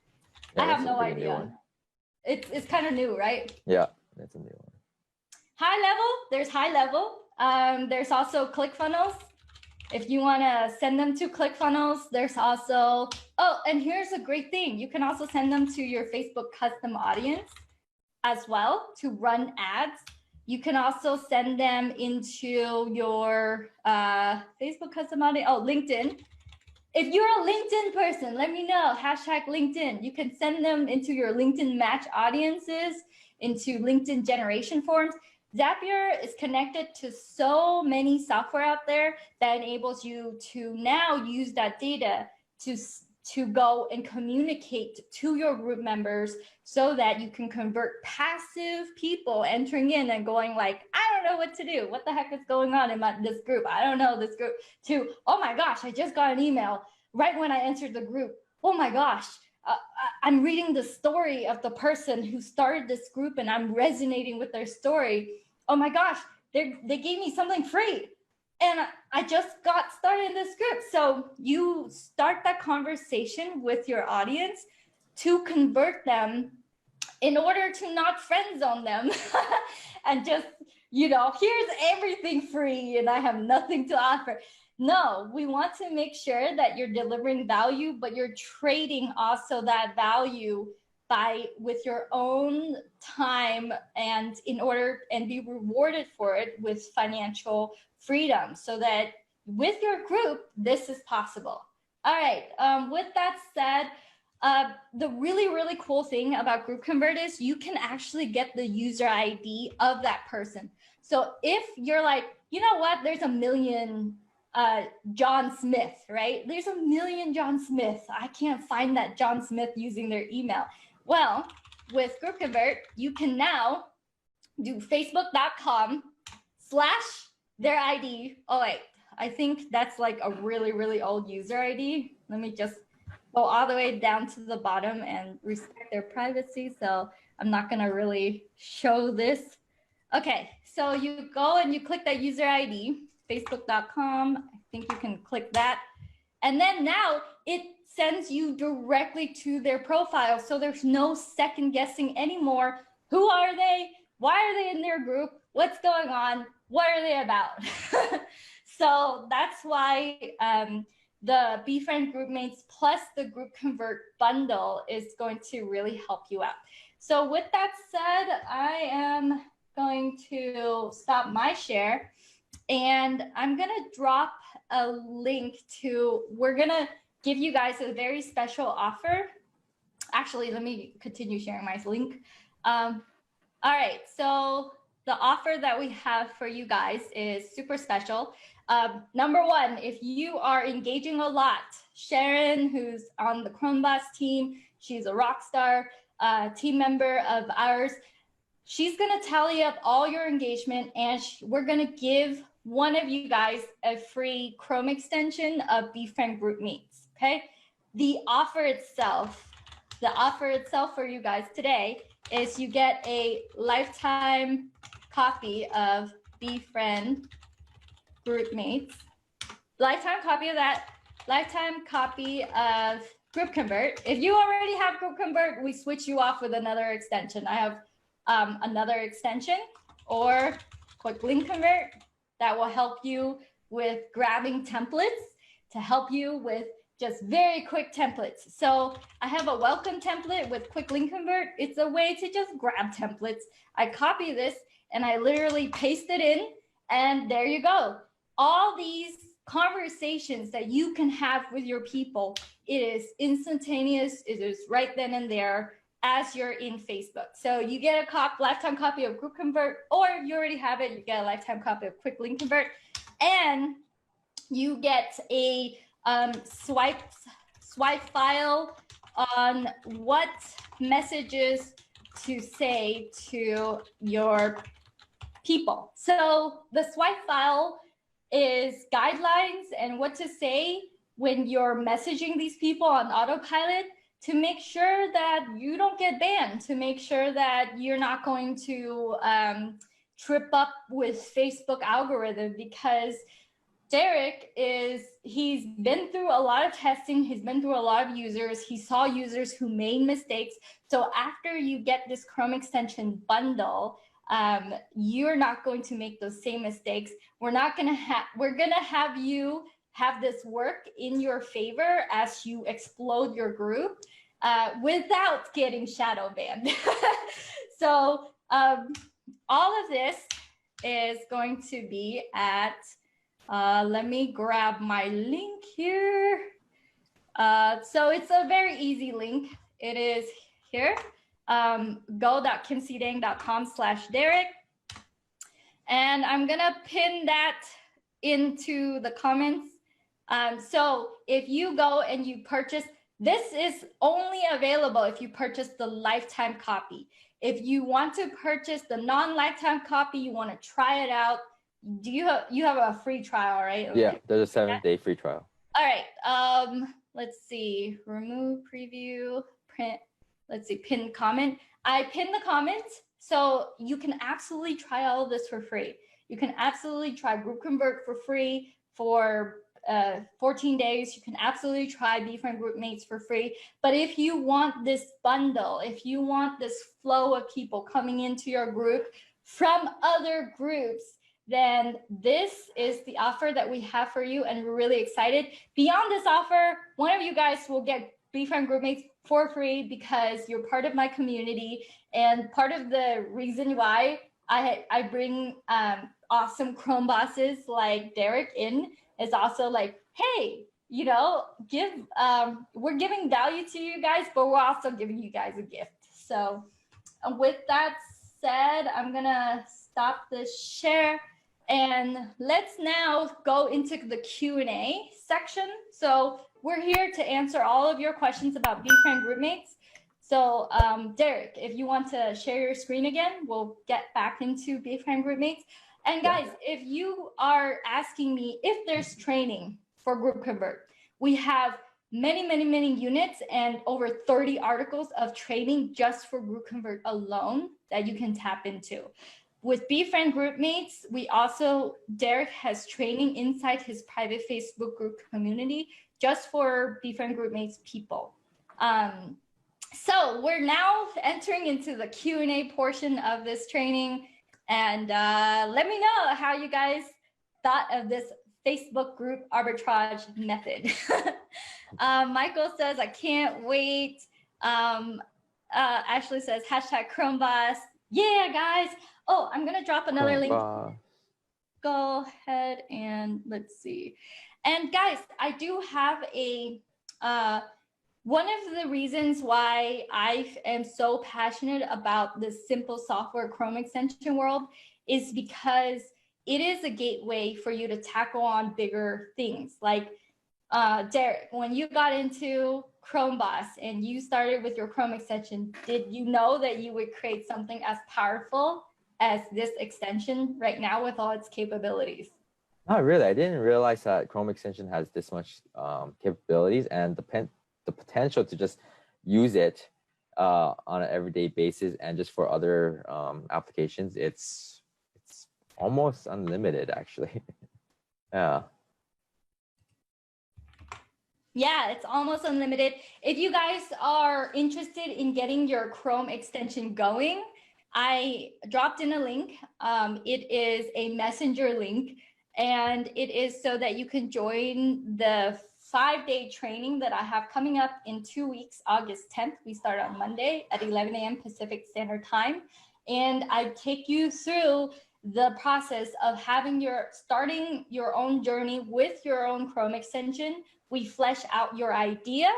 Yeah, I have no idea. It's kind of new, right? Yeah, that's a new one. High Level, there's High Level. There's also ClickFunnels. If you want to send them to ClickFunnels, there's also, oh, and here's a great thing. You can also send them to your Facebook custom audience as well to run ads. You can also send them into your Facebook custom audience, oh, LinkedIn. If you're a LinkedIn person, let me know, #LinkedIn. You can send them into your LinkedIn match audiences, into LinkedIn generation forms. Zapier is connected to so many software out there that enables you to now use that data to go and communicate to your group members so that you can convert passive people entering in and going like, I don't know what to do. What the heck is going on in this group? I don't know this group. To, oh my gosh, I just got an email right when I entered the group. Oh my gosh, I'm reading the story of the person who started this group and I'm resonating with their story. Oh my gosh, they gave me something free. And I just got started in this group. So you start that conversation with your audience to convert them in order to not friend zone them and just, you know, here's everything free and I have nothing to offer. No, we want to make sure that you're delivering value, but you're trading also that value with your own time and in order and be rewarded for it with financial freedom, so that with your group, this is possible. All right, with that said, the really, really cool thing about GroupConvert is you can actually get the user ID of that person. So if you're like, you know what, there's a million John Smith, right? There's a million John Smith. I can't find that John Smith using their email. Well, with GroupConvert, you can now do facebook.com/their ID. Oh, wait, I think that's like a really, really old user ID. Let me just go all the way down to the bottom and respect their privacy. So I'm not going to really show this. Okay, so you go and you click that user ID, facebook.com. I think you can click that. And then now it sends you directly to their profile. So there's no second guessing anymore. Who are they? Why are they in their group? What's going on? What are they about? So that's why the BeFriendGroupMates plus the GroupConvert bundle is going to really help you out. So with that said, I am going to stop my share and I'm going to drop a link to, we're going to give you guys a very special offer. Actually, let me continue sharing my link. All right, so the offer that we have for you guys is super special. Number one, if you are engaging a lot, Sharon, who's on the Chromeboss team, she's a rock star team member of ours. She's going to tally up all your engagement and we're going to give one of you guys a free Chrome extension of BeFriendGroupMates, okay? The offer itself for you guys today is you get a lifetime copy of BeFriendGroupMates, lifetime copy of that, lifetime copy of GroupConvert. If you already have GroupConvert, we switch you off with another extension. I have another extension or QuickLinkConvert that will help you with grabbing templates to help you with just very quick templates. So I have a welcome template with QuickLinkConvert. It's a way to just grab templates. I copy this and I literally paste it in and there you go. All these conversations that you can have with your people, it is instantaneous. It is right then and there as you're in Facebook. So you get a lifetime copy of GroupConvert, or if you already have it, you get a lifetime copy of QuickLinkConvert, and you get a swipe file on what messages to say to your people. So the swipe file is guidelines and what to say when you're messaging these people on autopilot, to make sure that you don't get banned, to make sure that you're not going to trip up with Facebook algorithm, because Derek he's been through a lot of testing, he's been through a lot of users, he saw users who made mistakes. So after you get this Chrome extension bundle, you're not going to make those same mistakes. We're gonna have you have this work in your favor as you explode your group without getting shadow banned. So all of this is going to be at, let me grab my link here. So it's a very easy link. It is here, go.kimcdang.com/Derek. And I'm gonna pin that into the comments. So if you go and you purchase, this is only available if you purchase the lifetime copy. If you want to purchase the non-lifetime copy, you want to try it out. You have a free trial, right? Yeah, there's a 7-day free trial. All right. Let's see. Remove preview, print. Let's see. Pin comment. I pinned the comments, so you can absolutely try all of this for free. You can absolutely try GroupConvert for free, for 14 days. You can absolutely try BeFriendGroupMates for free. But if you want this bundle, if you want this flow of people coming into your group from other groups, then this is the offer that we have for you, and we're really excited. Beyond this offer, one of you guys will get BeFriendGroupMates for free because you're part of my community, and part of the reason why I bring awesome Chrome bosses like Derek in is also like, hey, you know, we're giving value to you guys, but we're also giving you guys a gift. So with that said, I'm gonna stop the share. And let's now go into the Q&A section. So we're here to answer all of your questions about BeFriendGroupMates. So Derek, if you want to share your screen again, we'll get back into BeFriendGroupMates. And guys, if you are asking me if there's training for GroupConvert, we have many units and over 30 articles of training just for GroupConvert alone that you can tap into. With BeFriendGroupMates, we also, Derek has training inside his private Facebook group community just for BeFriendGroupMates people. So we're now entering into the Q&A portion of this training. And let me know how you guys thought of this Facebook group arbitrage method. Michael says, I can't wait. Ashley says, hashtag Chromeboss. Yeah, guys. Oh, I'm going to drop another link. Go ahead and let's see. And guys, I do have a, one of the reasons why I am so passionate about the simple software Chrome extension world is because it is a gateway for you to tackle on bigger things. Like Derek, when you got into Chromeboss and you started with your Chrome extension, did you know that you would create something as powerful as this extension right now with all its capabilities? Not really. I didn't realize that Chrome extension has this much capabilities and the potential to just use it on an everyday basis and just for other applications. It's almost unlimited, actually. Yeah. Yeah, it's almost unlimited. If you guys are interested in getting your Chrome extension going, I dropped in a link. It is a messenger link, and it is so that you can join the 5-day training that I have coming up in 2 weeks, August 10th. We start on Monday at 11 a.m. Pacific Standard Time. And I take you through the process of starting your own journey with your own Chrome extension. We flesh out your idea.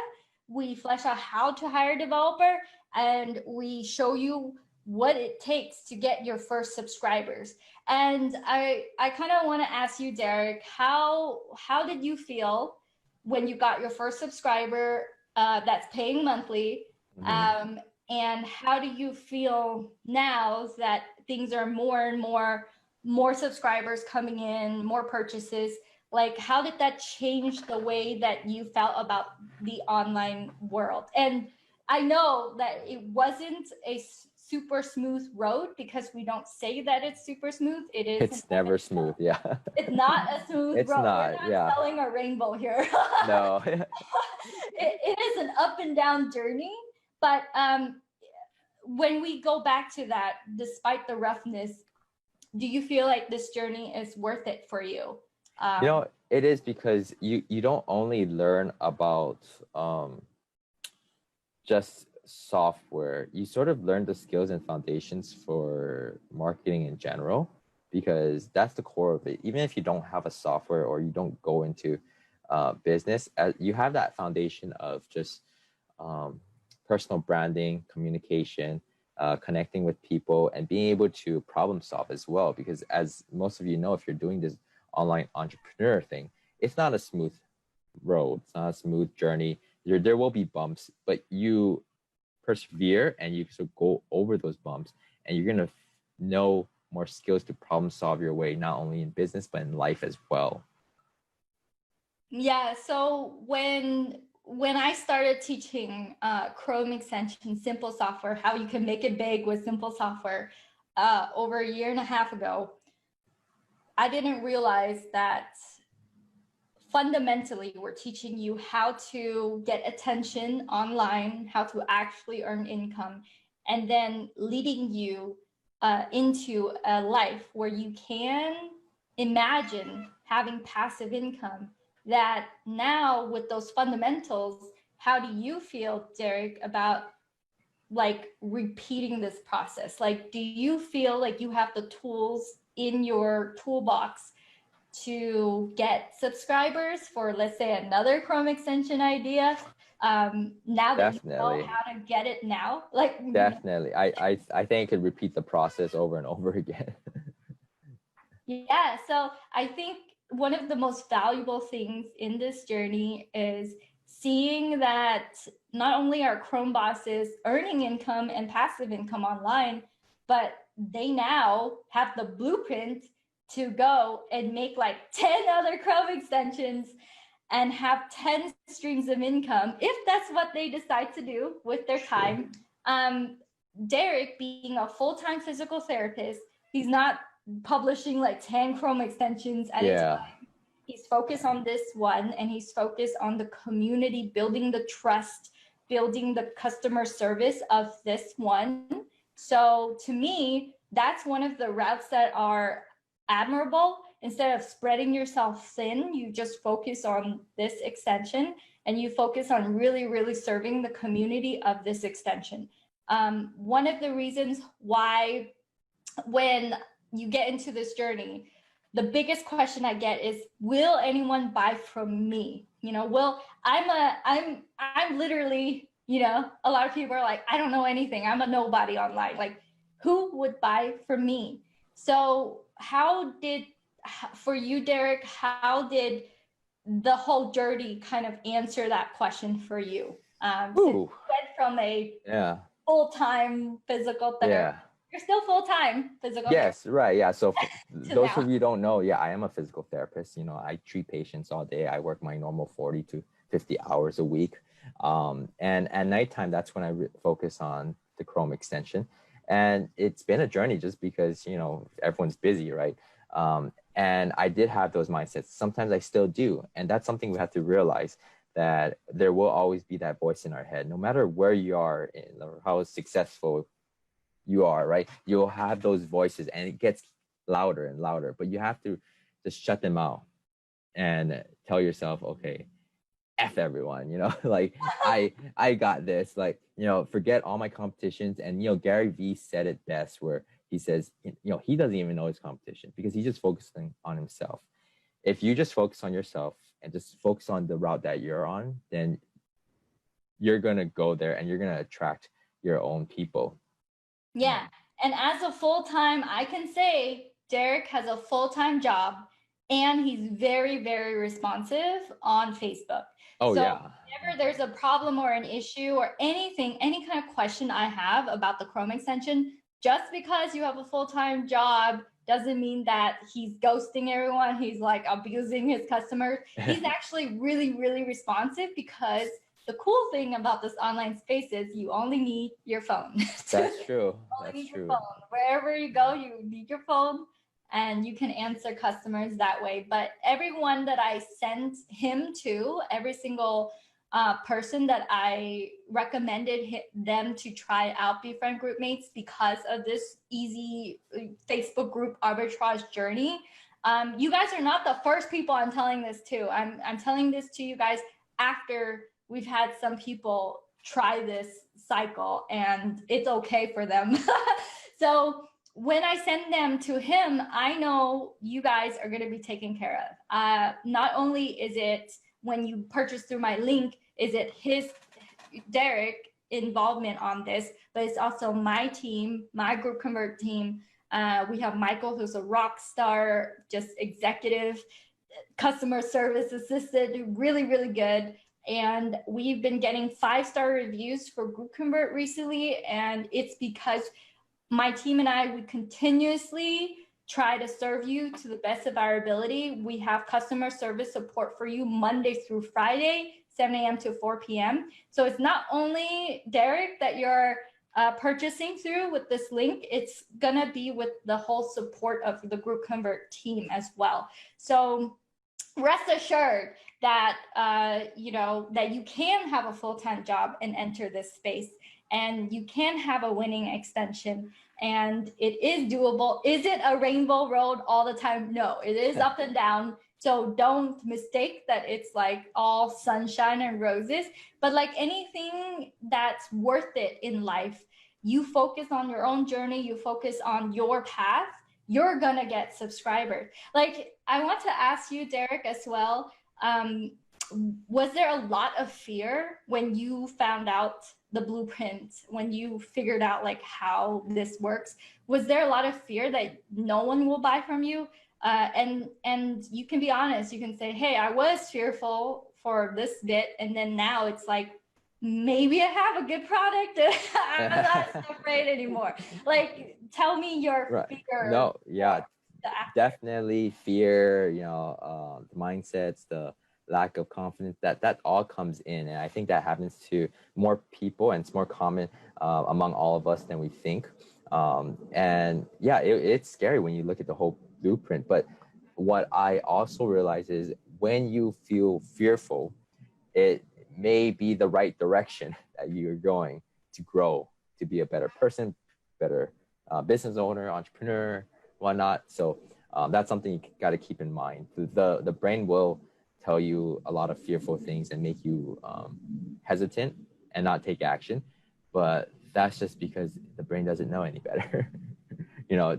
We flesh out how to hire a developer, and we show you what it takes to get your first subscribers. And I kind of want to ask you, Derek, how did you feel when you got your first subscriber that's paying monthly? Mm-hmm. And how do you feel now that things are more and more subscribers coming in, more purchases? Like, how did that change the way that you felt about the online world? And I know that it wasn't a super smooth road because we don't say that it's super smooth. It is. It's never smooth. Yeah. It's not a smooth it's road. Not, We're not selling a rainbow here. No. it is an up and down journey. But when we go back to that, despite the roughness, do you feel like this journey is worth it for you? You know, it is, because you don't only learn about just software. You sort of learn the skills and foundations for marketing in general, because that's the core of it. Even if you don't have a software or you don't go into business, you have that foundation of just personal branding, communication, connecting with people, and being able to problem solve as well. Because as most of you know, if you're doing this online entrepreneur thing, it's not a smooth road. It's not a smooth journey. There will be bumps, but you persevere and you sort of go over those bumps, and you're going to know more skills to problem solve your way, not only in business, but in life as well. Yeah. So when I started teaching Chrome extension, simple software, how you can make it big with simple software over 1.5 years ago, I didn't realize that fundamentally, we're teaching you how to get attention online, how to actually earn income, and then leading you into a life where you can imagine having passive income. That now with those fundamentals, how do you feel, Derek, about like repeating this process? Like, do you feel like you have the tools in your toolbox to get subscribers for, let's say, another Chrome extension idea? Now that you know how to get it now, like definitely, I think I could repeat the process over and over again. Yeah, so I think one of the most valuable things in this journey is seeing that not only are Chromebosses earning income and passive income online, but they now have the blueprint to go and make like 10 other Chrome extensions and have 10 streams of income, if that's what they decide to do with their time. Derek, being a full-time physical therapist, he's not publishing like 10 Chrome extensions at a time. He's focused on this one, and he's focused on the community, building the trust, building the customer service of this one. So to me, that's one of the routes that are admirable. Instead of spreading yourself thin, you just focus on this extension, and you focus on really, really serving the community of this extension. One of the reasons why when you get into this journey, the biggest question I get is, will anyone buy from me? You know, I'm literally, you know, a lot of people are like, I don't know anything. I'm a nobody online. Like, who would buy from me? So for you, Derek, how did the whole journey kind of answer that question for you? You went from a full-time physical therapist. You're still full-time physical therapist. Yes, right. Yeah. So those of you who don't know, I am a physical therapist. You know, I treat patients all day. I work my normal 40 to 50 hours a week. And at nighttime, that's when I focus on the Chrome extension. And it's been a journey just because, you know, everyone's busy, right? And I did have those mindsets. Sometimes I still do. And that's something we have to realize, that there will always be that voice in our head, no matter where you are or how successful you are, right? You'll have those voices, and it gets louder and louder, but you have to just shut them out and tell yourself, okay, F everyone, you know, like I got this, like, you know, forget all my competitions. And, you know, Gary Vee said it best, where he says, you know, he doesn't even know his competition because he's just focusing on himself. If you just focus on yourself and just focus on the route that you're on, then you're going to go there and you're going to attract your own people. Yeah. And as a full-time, I can say Derek has a full-time job, and he's very, very responsive on Facebook. So whenever there's a problem or an issue or anything, any kind of question I have about the Chrome extension, just because you have a full-time job doesn't mean that he's ghosting everyone. He's like abusing his customers. He's actually really, really responsive, because the cool thing about this online space is you only need your phone. That's true. That's true. Wherever you go, you need your phone, and you can answer customers that way. But everyone that I sent him to, every single person that I recommended them to try out BeFriendGroupMates because of this easy Facebook group arbitrage journey. You guys are not the first people I'm telling this to. I'm telling this to you guys after we've had some people try this cycle and it's okay for them. So when I send them to him, I know you guys are going to be taken care of. Not only is it when you purchase through my link, is it Derek involvement on this, but it's also my team, my GroupConvert team. We have Michael, who's a rock star, just executive customer service assistant, really, really good. And we've been getting 5-star reviews for GroupConvert recently. And it's because my team and I, we continuously try to serve you to the best of our ability. We have customer service support for you Monday through Friday, 7 a.m. to 4 p.m. So it's not only Derek that you're purchasing through with this link, it's gonna be with the whole support of the GroupConvert team as well. So rest assured that you know that you can have a full-time job and enter this space, and you can have a winning extension, and it is doable. Is it a rainbow road all the time? No, it is up and down. So don't mistake that it's like all sunshine and roses. But like anything that's worth it in life, you focus on your own journey, you focus on your path, you're gonna get subscribers. Like, I want to ask you, Derek, as well. Was there a lot of fear when you found out the blueprint, when you figured out like how this works? Was there a lot of fear that no one will buy from you? And you can be honest. You can say, "Hey, I was fearful for this bit, and then now it's like maybe I have a good product. I'm not afraid anymore." Like, tell me your fear. No, yeah, definitely fear, you know, the mindsets, the lack of confidence, that all comes in. And I think that happens to more people, and it's more common among all of us than we think. And yeah, it's scary when you look at the whole blueprint. But what I also realize is when you feel fearful, it may be the right direction that you're going to grow, to be a better person, better business owner, entrepreneur, whatnot. So that's something you got to keep in mind. The brain will tell you a lot of fearful things and make you hesitant and not take action. But that's just because the brain doesn't know any better. You know,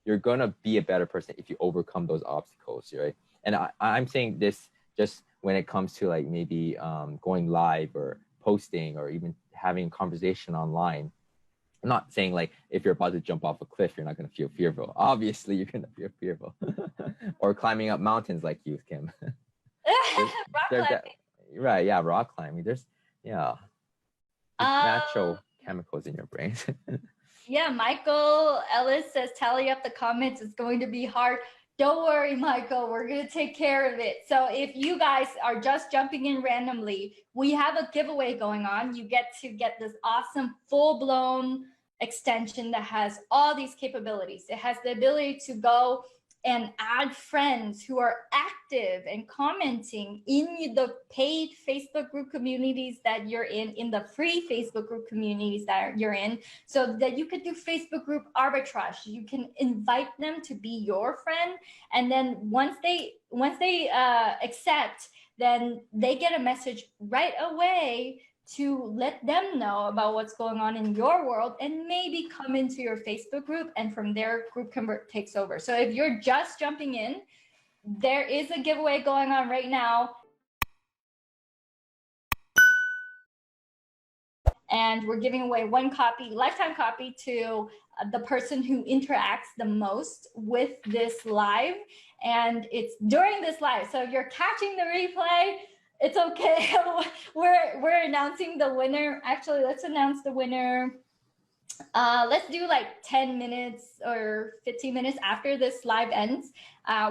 you're gonna be a better person if you overcome those obstacles, right? And I'm saying this just when it comes to like maybe going live or posting or even having a conversation online. I'm not saying like if you're about to jump off a cliff, you're not going to feel fearful. Obviously, you're going to feel fearful. Or climbing up mountains like you, Kim. Rock climbing. Right, yeah, rock climbing. There's natural chemicals in your brain. Yeah, Michael Ellis says, tally up the comments. It's going to be hard. Don't worry, Michael, we're going to take care of it. So if you guys are just jumping in randomly, we have a giveaway going on. You get to get this awesome full-blown extension that has all these capabilities. It has the ability to go and add friends who are active and commenting in the paid Facebook group communities that you're in the free Facebook group communities that you're in, so that you could do Facebook group arbitrage. You can invite them to be your friend, and then once they accept, then they get a message right away to let them know about what's going on in your world, and maybe come into your Facebook group, and from there GroupConvert takes over. So if you're just jumping in, there is a giveaway going on right now, and we're giving away one copy, lifetime copy, to the person who interacts the most with this live. And it's during this live, so if you're catching the replay, it's okay. We're announcing the winner. Actually, let's announce the winner. Let's do like 10 minutes or 15 minutes after this live ends.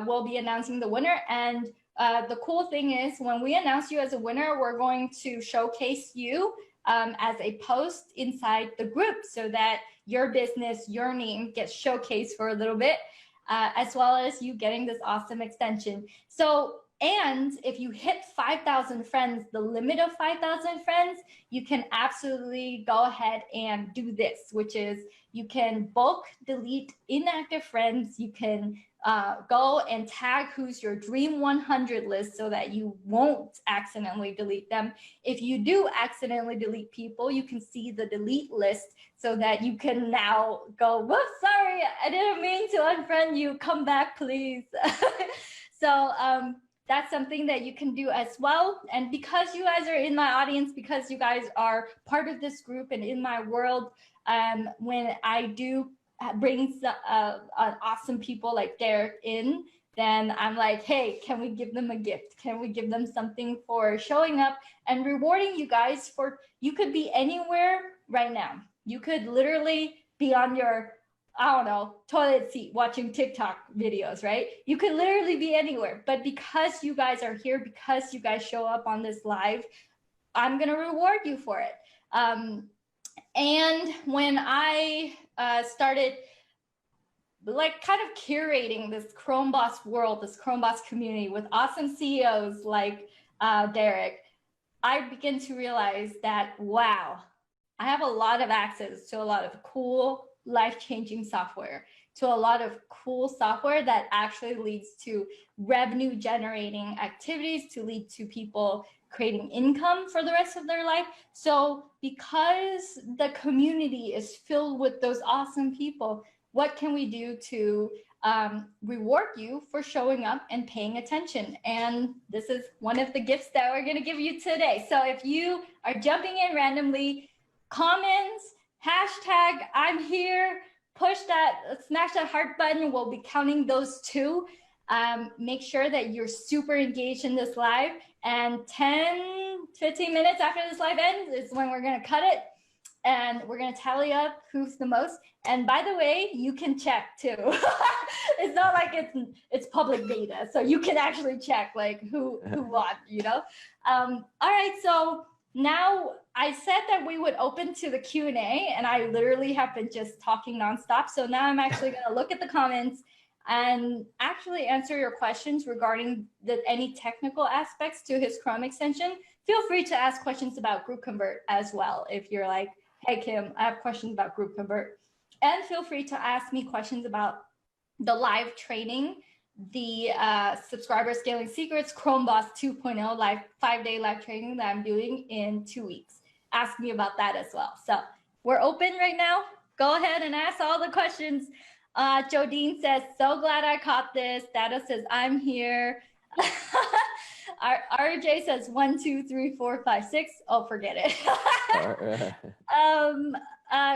We'll be announcing the winner. And the cool thing is, when we announce you as a winner, we're going to showcase you as a post inside the group, so that your business, your name gets showcased for a little bit, as well as you getting this awesome extension. So, and if you hit 5,000 friends, the limit of 5,000 friends, you can absolutely go ahead and do this, which is you can bulk delete inactive friends. You can go and tag who's your dream 100 list, so that you won't accidentally delete them. If you do accidentally delete people, you can see the delete list, so that you can now go, whoops, sorry, I didn't mean to unfriend you, come back please. So that's something that you can do as well. And because you guys are in my audience, because you guys are part of this group and in my world, when I do bring awesome people like Derek in, then I'm like, hey, can we give them a gift? Can we give them something for showing up and rewarding you guys for, you could be anywhere right now. You could literally be on your, I don't know, toilet seat watching TikTok videos, right? You could literally be anywhere. But because you guys are here, because you guys show up on this live, I'm going to reward you for it. And when I started like kind of curating this Chromeboss world, this Chromeboss community with awesome CEOs like Derek, I begin to realize that, wow, I have a lot of access to a lot of cool, life-changing software, to a lot of cool software that actually leads to revenue generating activities, to lead to people creating income for the rest of their life. So because the community is filled with those awesome people, what can we do to reward you for showing up and paying attention? And this is one of the gifts that we're going to give you today. So if you are jumping in randomly, comments, hashtag I'm here, push that, smash that heart button. We'll be counting those too. Make sure that you're super engaged in this live, and 10, 15 minutes after this live ends is when we're going to cut it. And we're going to tally up who's the most. And by the way, you can check too. It's not like it's public data. So you can actually check like who won, you know? All right, so now I said that we would open to the Q&A, and I literally have been just talking nonstop. So now I'm actually going to look at the comments and actually answer your questions regarding any technical aspects to his Chrome extension. Feel free to ask questions about GroupConvert as well. If you're like, hey, Kim, I have questions about GroupConvert. And feel free to ask me questions about the live training, the subscriber scaling secrets, Chromeboss 2.0 live 5-day live training that I'm doing in 2 weeks. Ask me about that as well. So we're open right now. Go ahead and ask all the questions. Jodine says, so glad I caught this. Data says, I'm here. RJ says 1, 2, 3, 4, 5, 6. Oh, forget it.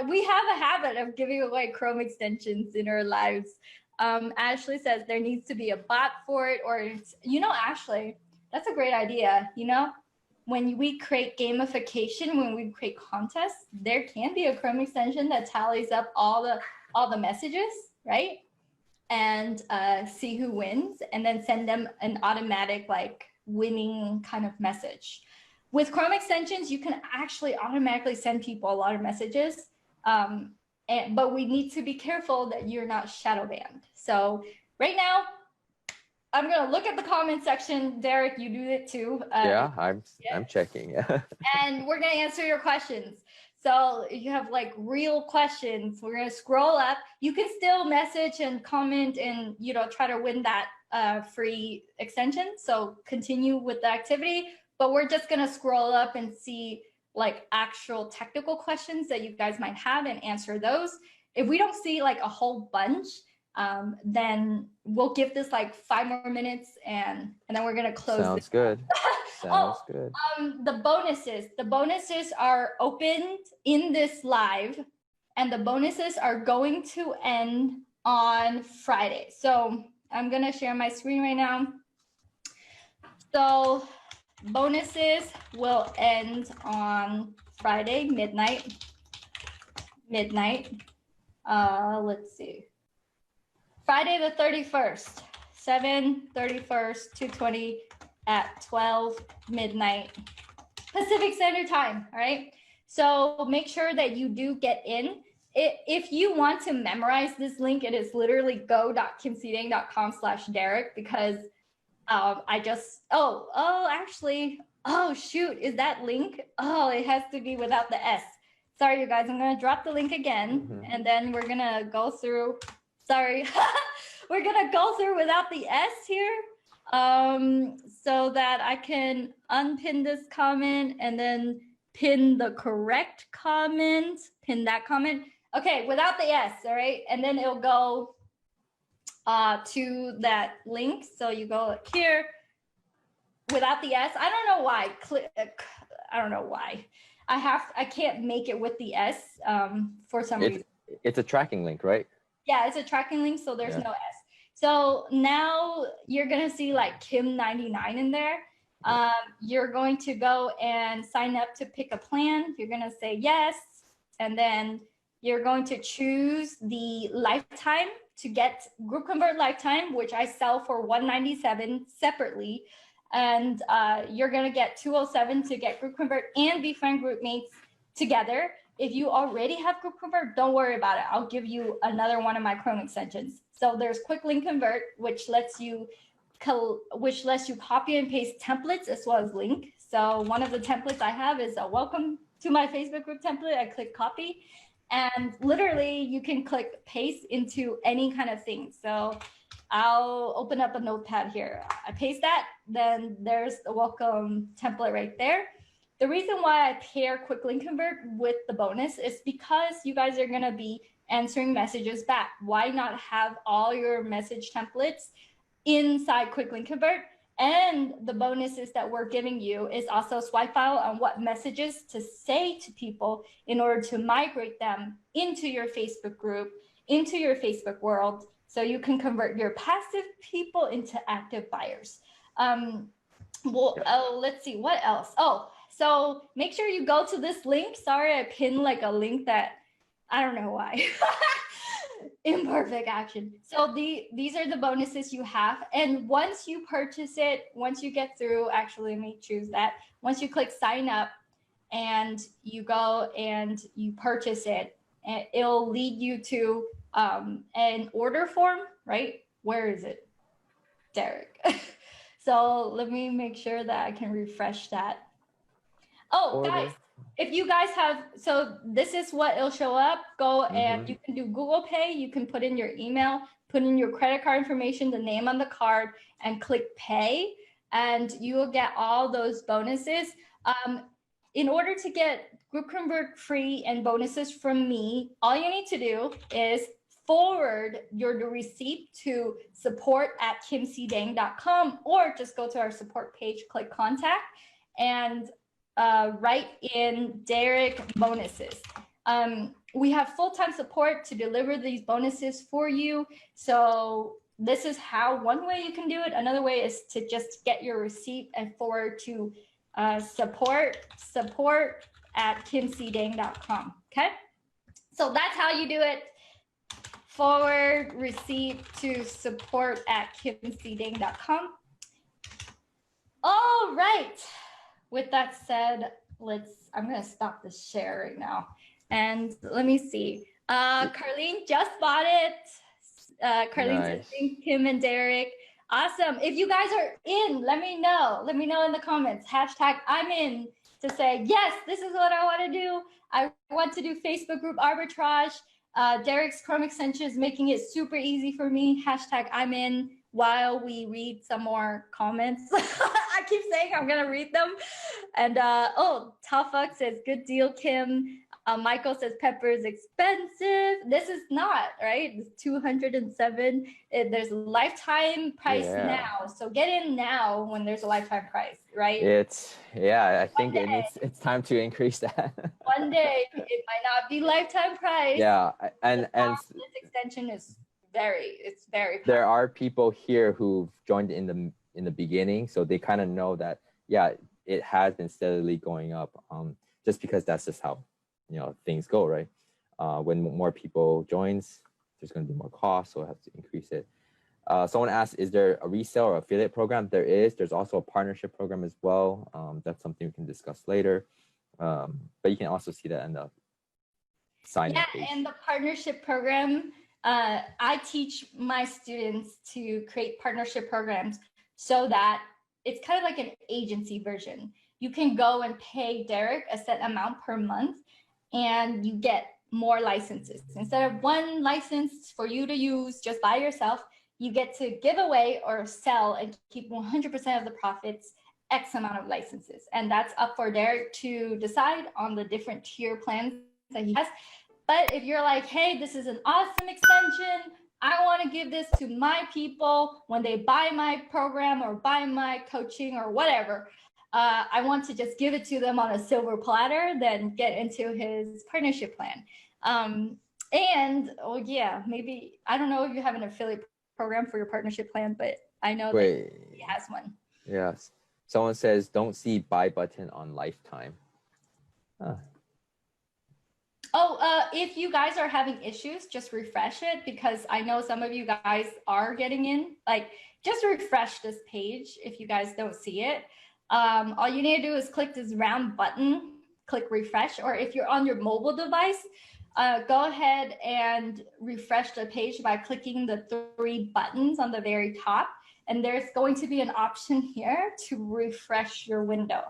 We have a habit of giving away Chrome extensions in our lives. Ashley says there needs to be a bot for it, or you know, Ashley, that's a great idea. You know, when we create gamification, when we create contests, there can be a Chrome extension that tallies up all the messages, right? And see who wins, and then send them an automatic like winning kind of message. With Chrome extensions, you can actually automatically send people a lot of messages, but we need to be careful that you're not shadow banned. So right now, I'm gonna look at the comment section. Derek, you do it too. Yeah, I'm checking. Yeah. And we're gonna answer your questions. So if you have like real questions, we're gonna scroll up. You can still message and comment and, you know, try to win that free extension. So continue with the activity, but we're just gonna scroll up and see like actual technical questions that you guys might have and answer those. If we don't see like a whole bunch, then we'll give this like 5 more minutes and then we're gonna close. Sounds good. Sounds good. The bonuses are opened in this live, and the bonuses are going to end on Friday. So I'm gonna share my screen right now. So bonuses will end on Friday, midnight. Let's see. Friday the 31st, 7/31st, 2:20 at 12 midnight Pacific Standard Time. All right. So make sure that you do get in. If you want to memorize this link, it is literally go.kimsedang.com/Derek, because oh shoot, is that link? Oh, it has to be without the S. Sorry, you guys, I'm gonna drop the link again, and then we're gonna go through, sorry, we're gonna go through without the S here, so that I can unpin this comment and then pin the correct comment, pin that comment. Okay, without the S, all right? And then it'll go to that link. So you go here without the S. I don't know why. I don't know why. I can't make it with the S for some reason. It's a tracking link, right? Yeah, it's a tracking link, so there's no S. So now you're gonna see like Kim99 in there. You're going to go and sign up to pick a plan. You're gonna say yes, and then you're going to choose the lifetime to get GroupConvert lifetime, which I sell for $197 separately. And you're gonna get $207 to get GroupConvert and BeFriendGroupMates together. if you already have GroupConvert, don't worry about it. I'll give you another one of my Chrome extensions. So there's QuickLinkConvert, which lets you copy and paste templates as well as link. So one of the templates I have is a welcome to my Facebook group template. I click copy, and literally you can click paste into any kind of thing. So I'll open up a notepad here. I paste that, then there's the welcome template right there. The reason why I pair QuickLinkConvert with the bonus is because you guys are going to be answering messages back. Why not have all your message templates inside QuickLinkConvert? And the bonuses that we're giving you is also swipe file on what messages to say to people in order to migrate them into your Facebook group, into your Facebook world, so you can convert your passive people into active buyers. Let's see, what else? Oh, so make sure you go to this link. Sorry, I pinned like a link that I don't know why. Imperfect action. So these are the bonuses you have. And once you purchase it, once you get through, actually, let me choose that. Once you click sign up and you go and you purchase it, and it'll lead you to an order form, right? Where is it? Derek. So let me make sure that I can refresh that. Oh, order. Guys, if you guys have, so this is what it'll show up. Go and you can do Google Pay. You can put in your email, put in your credit card information, the name on the card, and click pay. And you will get all those bonuses. In order to get GroupConvert free and bonuses from me, all you need to do is forward the receipt to support@kimcdang.com, or just go to our support page, click contact, and write in Derek bonuses. We have full-time support to deliver these bonuses for you. So this is how one way you can do it. Another way is to just get your receipt and forward to support@kimcdang.com. Okay, so that's how you do it. Forward receipt to support@kimcdang.com. All right. With that said, I'm going to stop the share right now. And let me see. Carlene just bought it. Carlene says, thank Kim and Derek. Awesome. If you guys are in, let me know. Let me know in the comments. #I'm in, to say, yes, this is what I want to do. I want to do Facebook group arbitrage. Derek's Chrome extension is making it super easy for me. #I'm in, while we read some more comments. I keep saying I'm going to read them. And Tafak says, good deal, Kim. Michael says, pepper is expensive. This is not, right? It's 207. There's a lifetime price now. So get in now when there's a lifetime price, right? I think it's time to increase that. One day, it might not be lifetime price. Yeah, and this extension is very powerful. There are people here who've joined in the beginning, so they kind of know that, yeah, it has been steadily going up, just because that's just how things go, right? When more people joins, there's going to be more cost, so I have to increase it. Someone asked, is there a resale or affiliate program? There is. There's also a partnership program as well. That's something we can discuss later, but you can also see that in the sign-in page. And the partnership program, I teach my students to create partnership programs so that it's kind of like an agency version. You can go and pay Derek a set amount per month, and you get more licenses. Instead of one license for you to use just by yourself, you get to give away or sell and keep 100% of the profits, X amount of licenses. And that's up for Derek to decide on the different tier plans that he has. But if you're like, hey, this is an awesome extension, I want to give this to my people when they buy my program or buy my coaching or whatever, I want to just give it to them on a silver platter, then get into his partnership plan. Maybe, I don't know if you have an affiliate program for your partnership plan, but I know that he has one. Yes. Someone says, don't see buy button on lifetime. Huh. If you guys are having issues, just refresh it, because I know some of you guys are getting in. Like, just refresh this page if you guys don't see it. All you need to do is click this round button, click refresh, or if you're on your mobile device, go ahead and refresh the page by clicking the 3 buttons on the very top. And there's going to be an option here to refresh your window.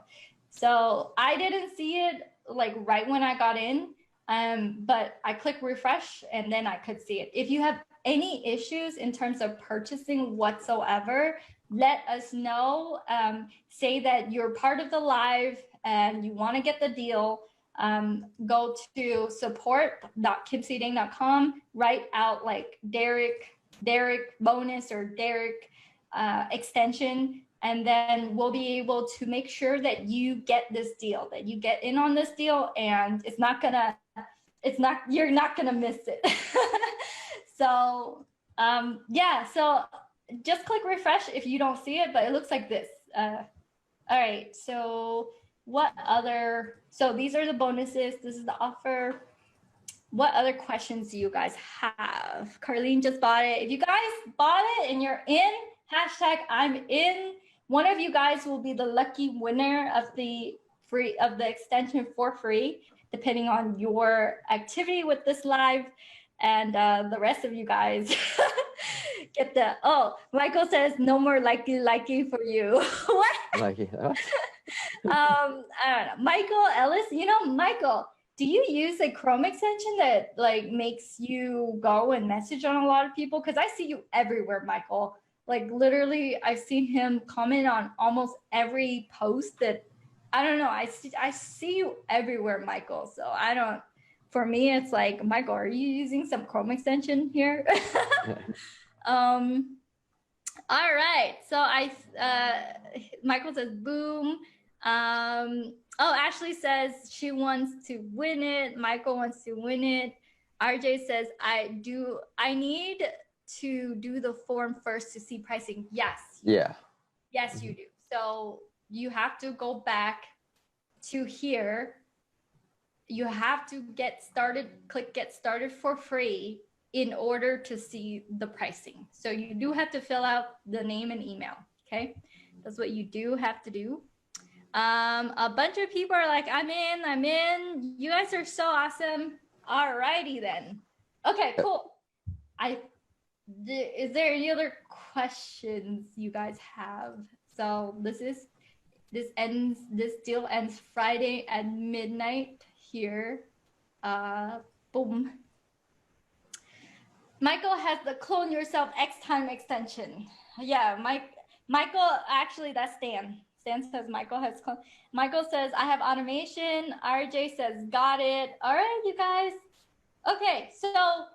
So I didn't see it like right when I got in, but I clicked refresh and then I could see it. If you have any issues in terms of purchasing whatsoever, let us know. Say that you're part of the live and you want to get the deal. Go to support.kimseeding.com, write out like Derek bonus or Derek extension, and then we'll be able to make sure that you get this deal, that you get in on this deal, and you're not gonna miss it. So yeah, so just click refresh if you don't see it, but it looks like this. All right, so what other, so these are the bonuses, this is the offer. What other questions do you guys have? Carlene just bought it. If you guys bought it and you're in, hashtag I'm in. One of you guys will be the lucky winner of the extension for free, depending on your activity with this live. And the rest of you guys get the, oh, Michael says no more likey for you. What? Likey. I don't know. Michael Ellis, you know, Michael, do you use a Chrome extension that like makes you go and message on a lot of people? Because I see you everywhere, Michael. Like literally, I've seen him comment on almost every post that, I don't know, I see you everywhere, Michael. So I don't, for me, it's like, Michael, are you using some Chrome extension here? All right, so Michael says, boom. Oh, Ashley says she wants to win it. Michael wants to win it. RJ says, I need to do the form first to see pricing. Yes. Yeah. Yes, you do. So you have to go back to here. You have to get started, click get started for free in order to see the pricing. So you do have to fill out the name and email. Okay. That's what you do have to do. A bunch of people are like, I'm in. You guys are so awesome. All righty then. Okay, cool. Is there any other questions you guys have? So this deal ends Friday at midnight here. Boom. Michael has the clone yourself X time extension. Yeah, Michael, actually that's Stan. Stan says Michael has clone. Michael says I have automation. RJ says got it. All right, you guys. Okay, so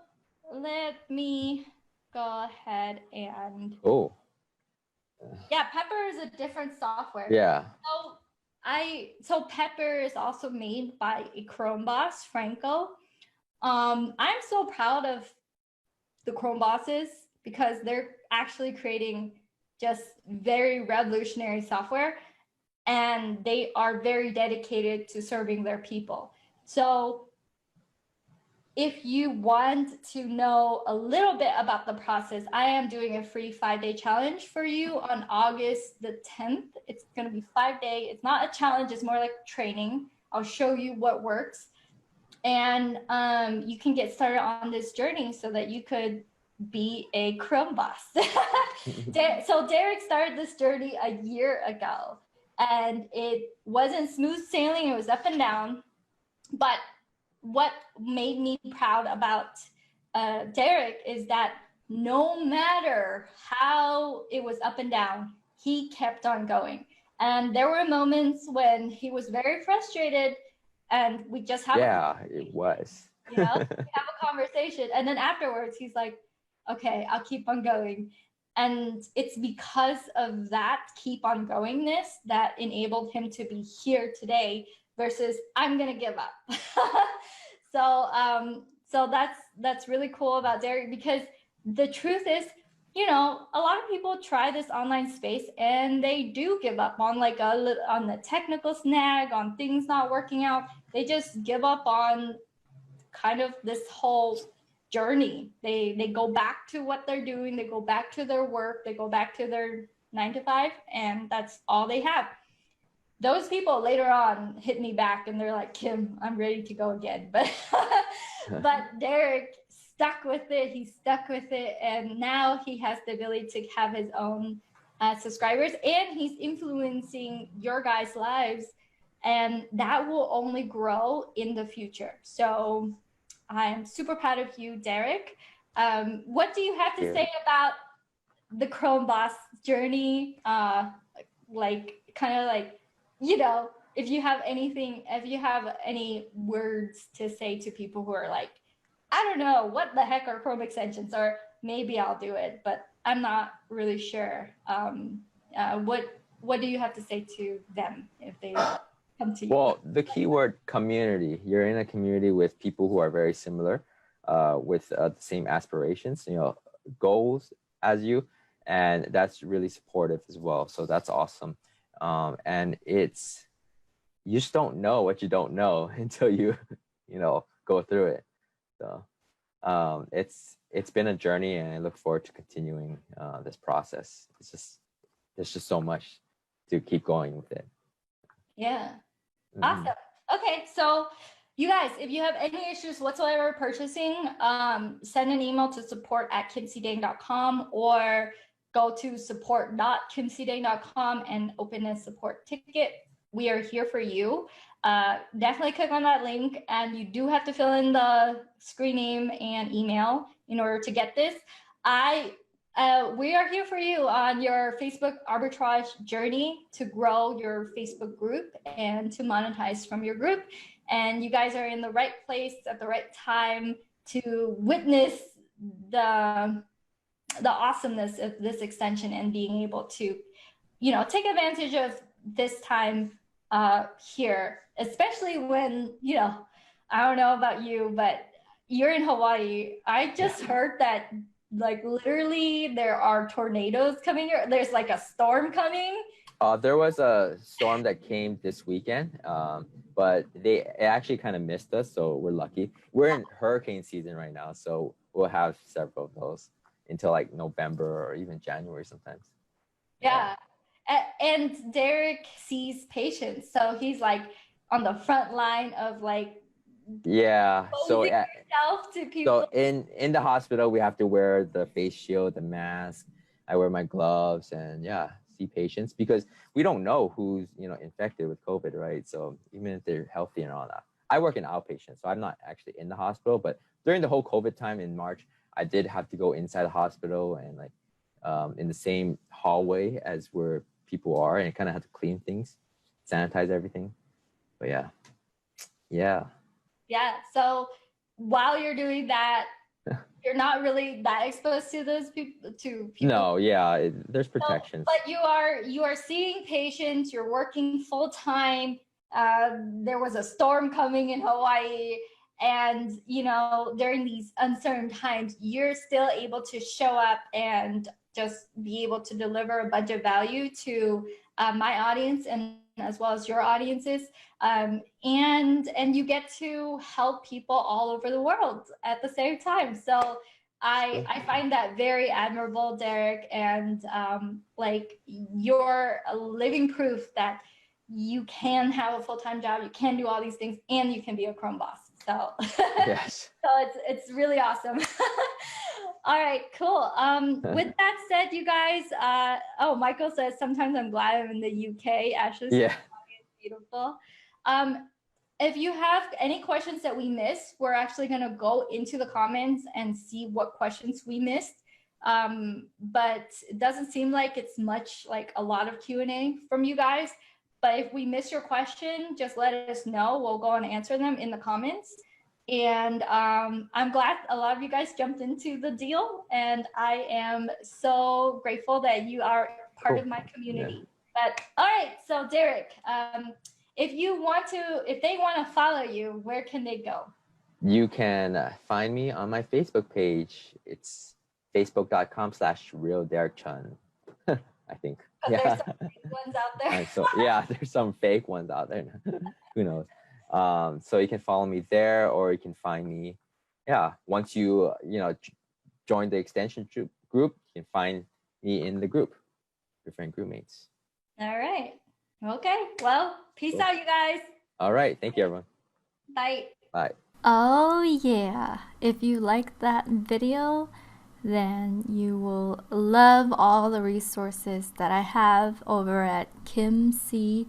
let me go ahead and. Oh. Yeah, Pepper is a different software. Yeah. So Pepper is also made by a Chromeboss, Franco. I'm so proud of the Chromebosses because they're actually creating just very revolutionary software, and they are very dedicated to serving their people. So if you want to know a little bit about the process, I am doing a free 5-day challenge for you on August the 10th. It's going to be 5 days. It's not a challenge. It's more like training. I'll show you what works. And you can get started on this journey so that you could be a Chrome boss. So Derek started this journey a year ago, and it wasn't smooth sailing. It was up and down. But what made me proud about Derek is that no matter how it was up and down, he kept on going. And there were moments when he was very frustrated, and we just have it was. We have a conversation, and then afterwards he's like, okay, I'll keep on going. And it's because of that keep on goingness that enabled him to be here today versus I'm gonna give up. So that's really cool about Derek, because the truth is, a lot of people try this online space and they do give up on on the technical snag, on things not working out. They just give up on kind of this whole journey. They go back to what they're doing. They go back to their work. They go back to their 9 to 5, and that's all they have. those people later on hit me back and they're like, Kim, I'm ready to go again. But but Derek stuck with it. He stuck with it, and now he has the ability to have his own subscribers, and he's influencing your guys' lives, and that will only grow in the future. So I'm super proud of you, Derek. What do you have to say about the Chromeboss journey? Like, kind of like, you know, if you have anything, if you have any words to say to people who are like, I don't know, what the heck are Chrome extensions? Or maybe I'll do it, but I'm not really sure. What do you have to say to them if they come to you? Well, the keyword community. You're in a community with people who are very similar, with the same aspirations, you know, goals as you, and that's really supportive as well. So that's awesome. And it's, you just don't know what you don't know until you, you know, go through it. So it's been a journey, and I look forward to continuing this process. It's just, there's just so much to keep going with it. Yeah. Awesome. Okay, so you guys, if you have any issues whatsoever purchasing, send an email to support@kimcdang.com or go to support.kimcdang.com and open a support ticket. We are here for you. Definitely click on that link, and you do have to fill in the screen name and email in order to get this. We are here for you on your Facebook arbitrage journey to grow your Facebook group and to monetize from your group. And you guys are in the right place at the right time to witness the awesomeness of this extension and being able to, you know, take advantage of this time here, especially when, you know, I don't know about you, but you're in Hawaii. I just heard that, like, literally there are tornadoes coming here. There's like a storm coming. There was a storm that came this weekend, but it actually kind of missed us, so we're lucky. We're in hurricane season right now, so we'll have several of those until like November or even January sometimes. Yeah. And Derek sees patients, so he's like on the front line of like, yeah, so to people. So in the hospital, we have to wear the face shield, the mask. I wear my gloves, and yeah, see patients, because we don't know who's, you know, infected with COVID, right? So even if they're healthy and all that. I work in outpatient, so I'm not actually in the hospital, but during the whole COVID time in March, I did have to go inside the hospital and like in the same hallway as where people are, and kind of had to clean things, sanitize everything. But yeah. So while you're doing that, you're not really that exposed to those people. No, yeah, there's protections. But you are seeing patients. You're working full time. There was a storm coming in Hawaii, and you know, during these uncertain times, you're still able to show up and just be able to deliver a bunch of value to my audience and as well as your audiences, and you get to help people all over the world at the same time. So I find that very admirable, Derek, and like, you're a living proof that you can have a full-time job, you can do all these things, and you can be a Chrome boss. So yes. So it's really awesome. All right, cool. With that said, you guys, oh, Michael says, sometimes I'm glad I'm in the UK. Ashley says, yeah, it's beautiful. If you have any questions that we missed, we're actually going to go into the comments and see what questions we missed. But it doesn't seem like it's much, like a lot of Q&A from you guys. But if we miss your question, just let us know. We'll go and answer them in the comments. And I'm glad a lot of you guys jumped into the deal, and I am so grateful that you are part of my community. Yeah. But all right, so Derek, if they want to follow you, where can they go? You can find me on my Facebook page. It's facebook.com/realderekchun. I think. Yeah. There's some fake ones out there. So yeah, there's some fake ones out there. Who knows? So you can follow me there, or you can find me. Yeah, once you join the extension group, you can find me in the group, BeFriendGroupMates. All right. Okay, well, peace Cool. out, you guys. All right. Thank you, everyone. Bye. Bye. Oh yeah, if you liked that video, then you will love all the resources that I have over at kimcdang.com.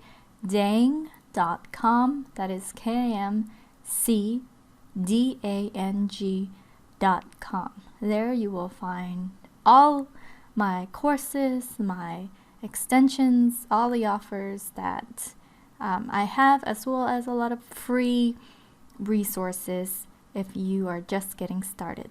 That is KIMCDANG.com. There you will find all my courses, my extensions, all the offers that I have, as well as a lot of free resources if you are just getting started.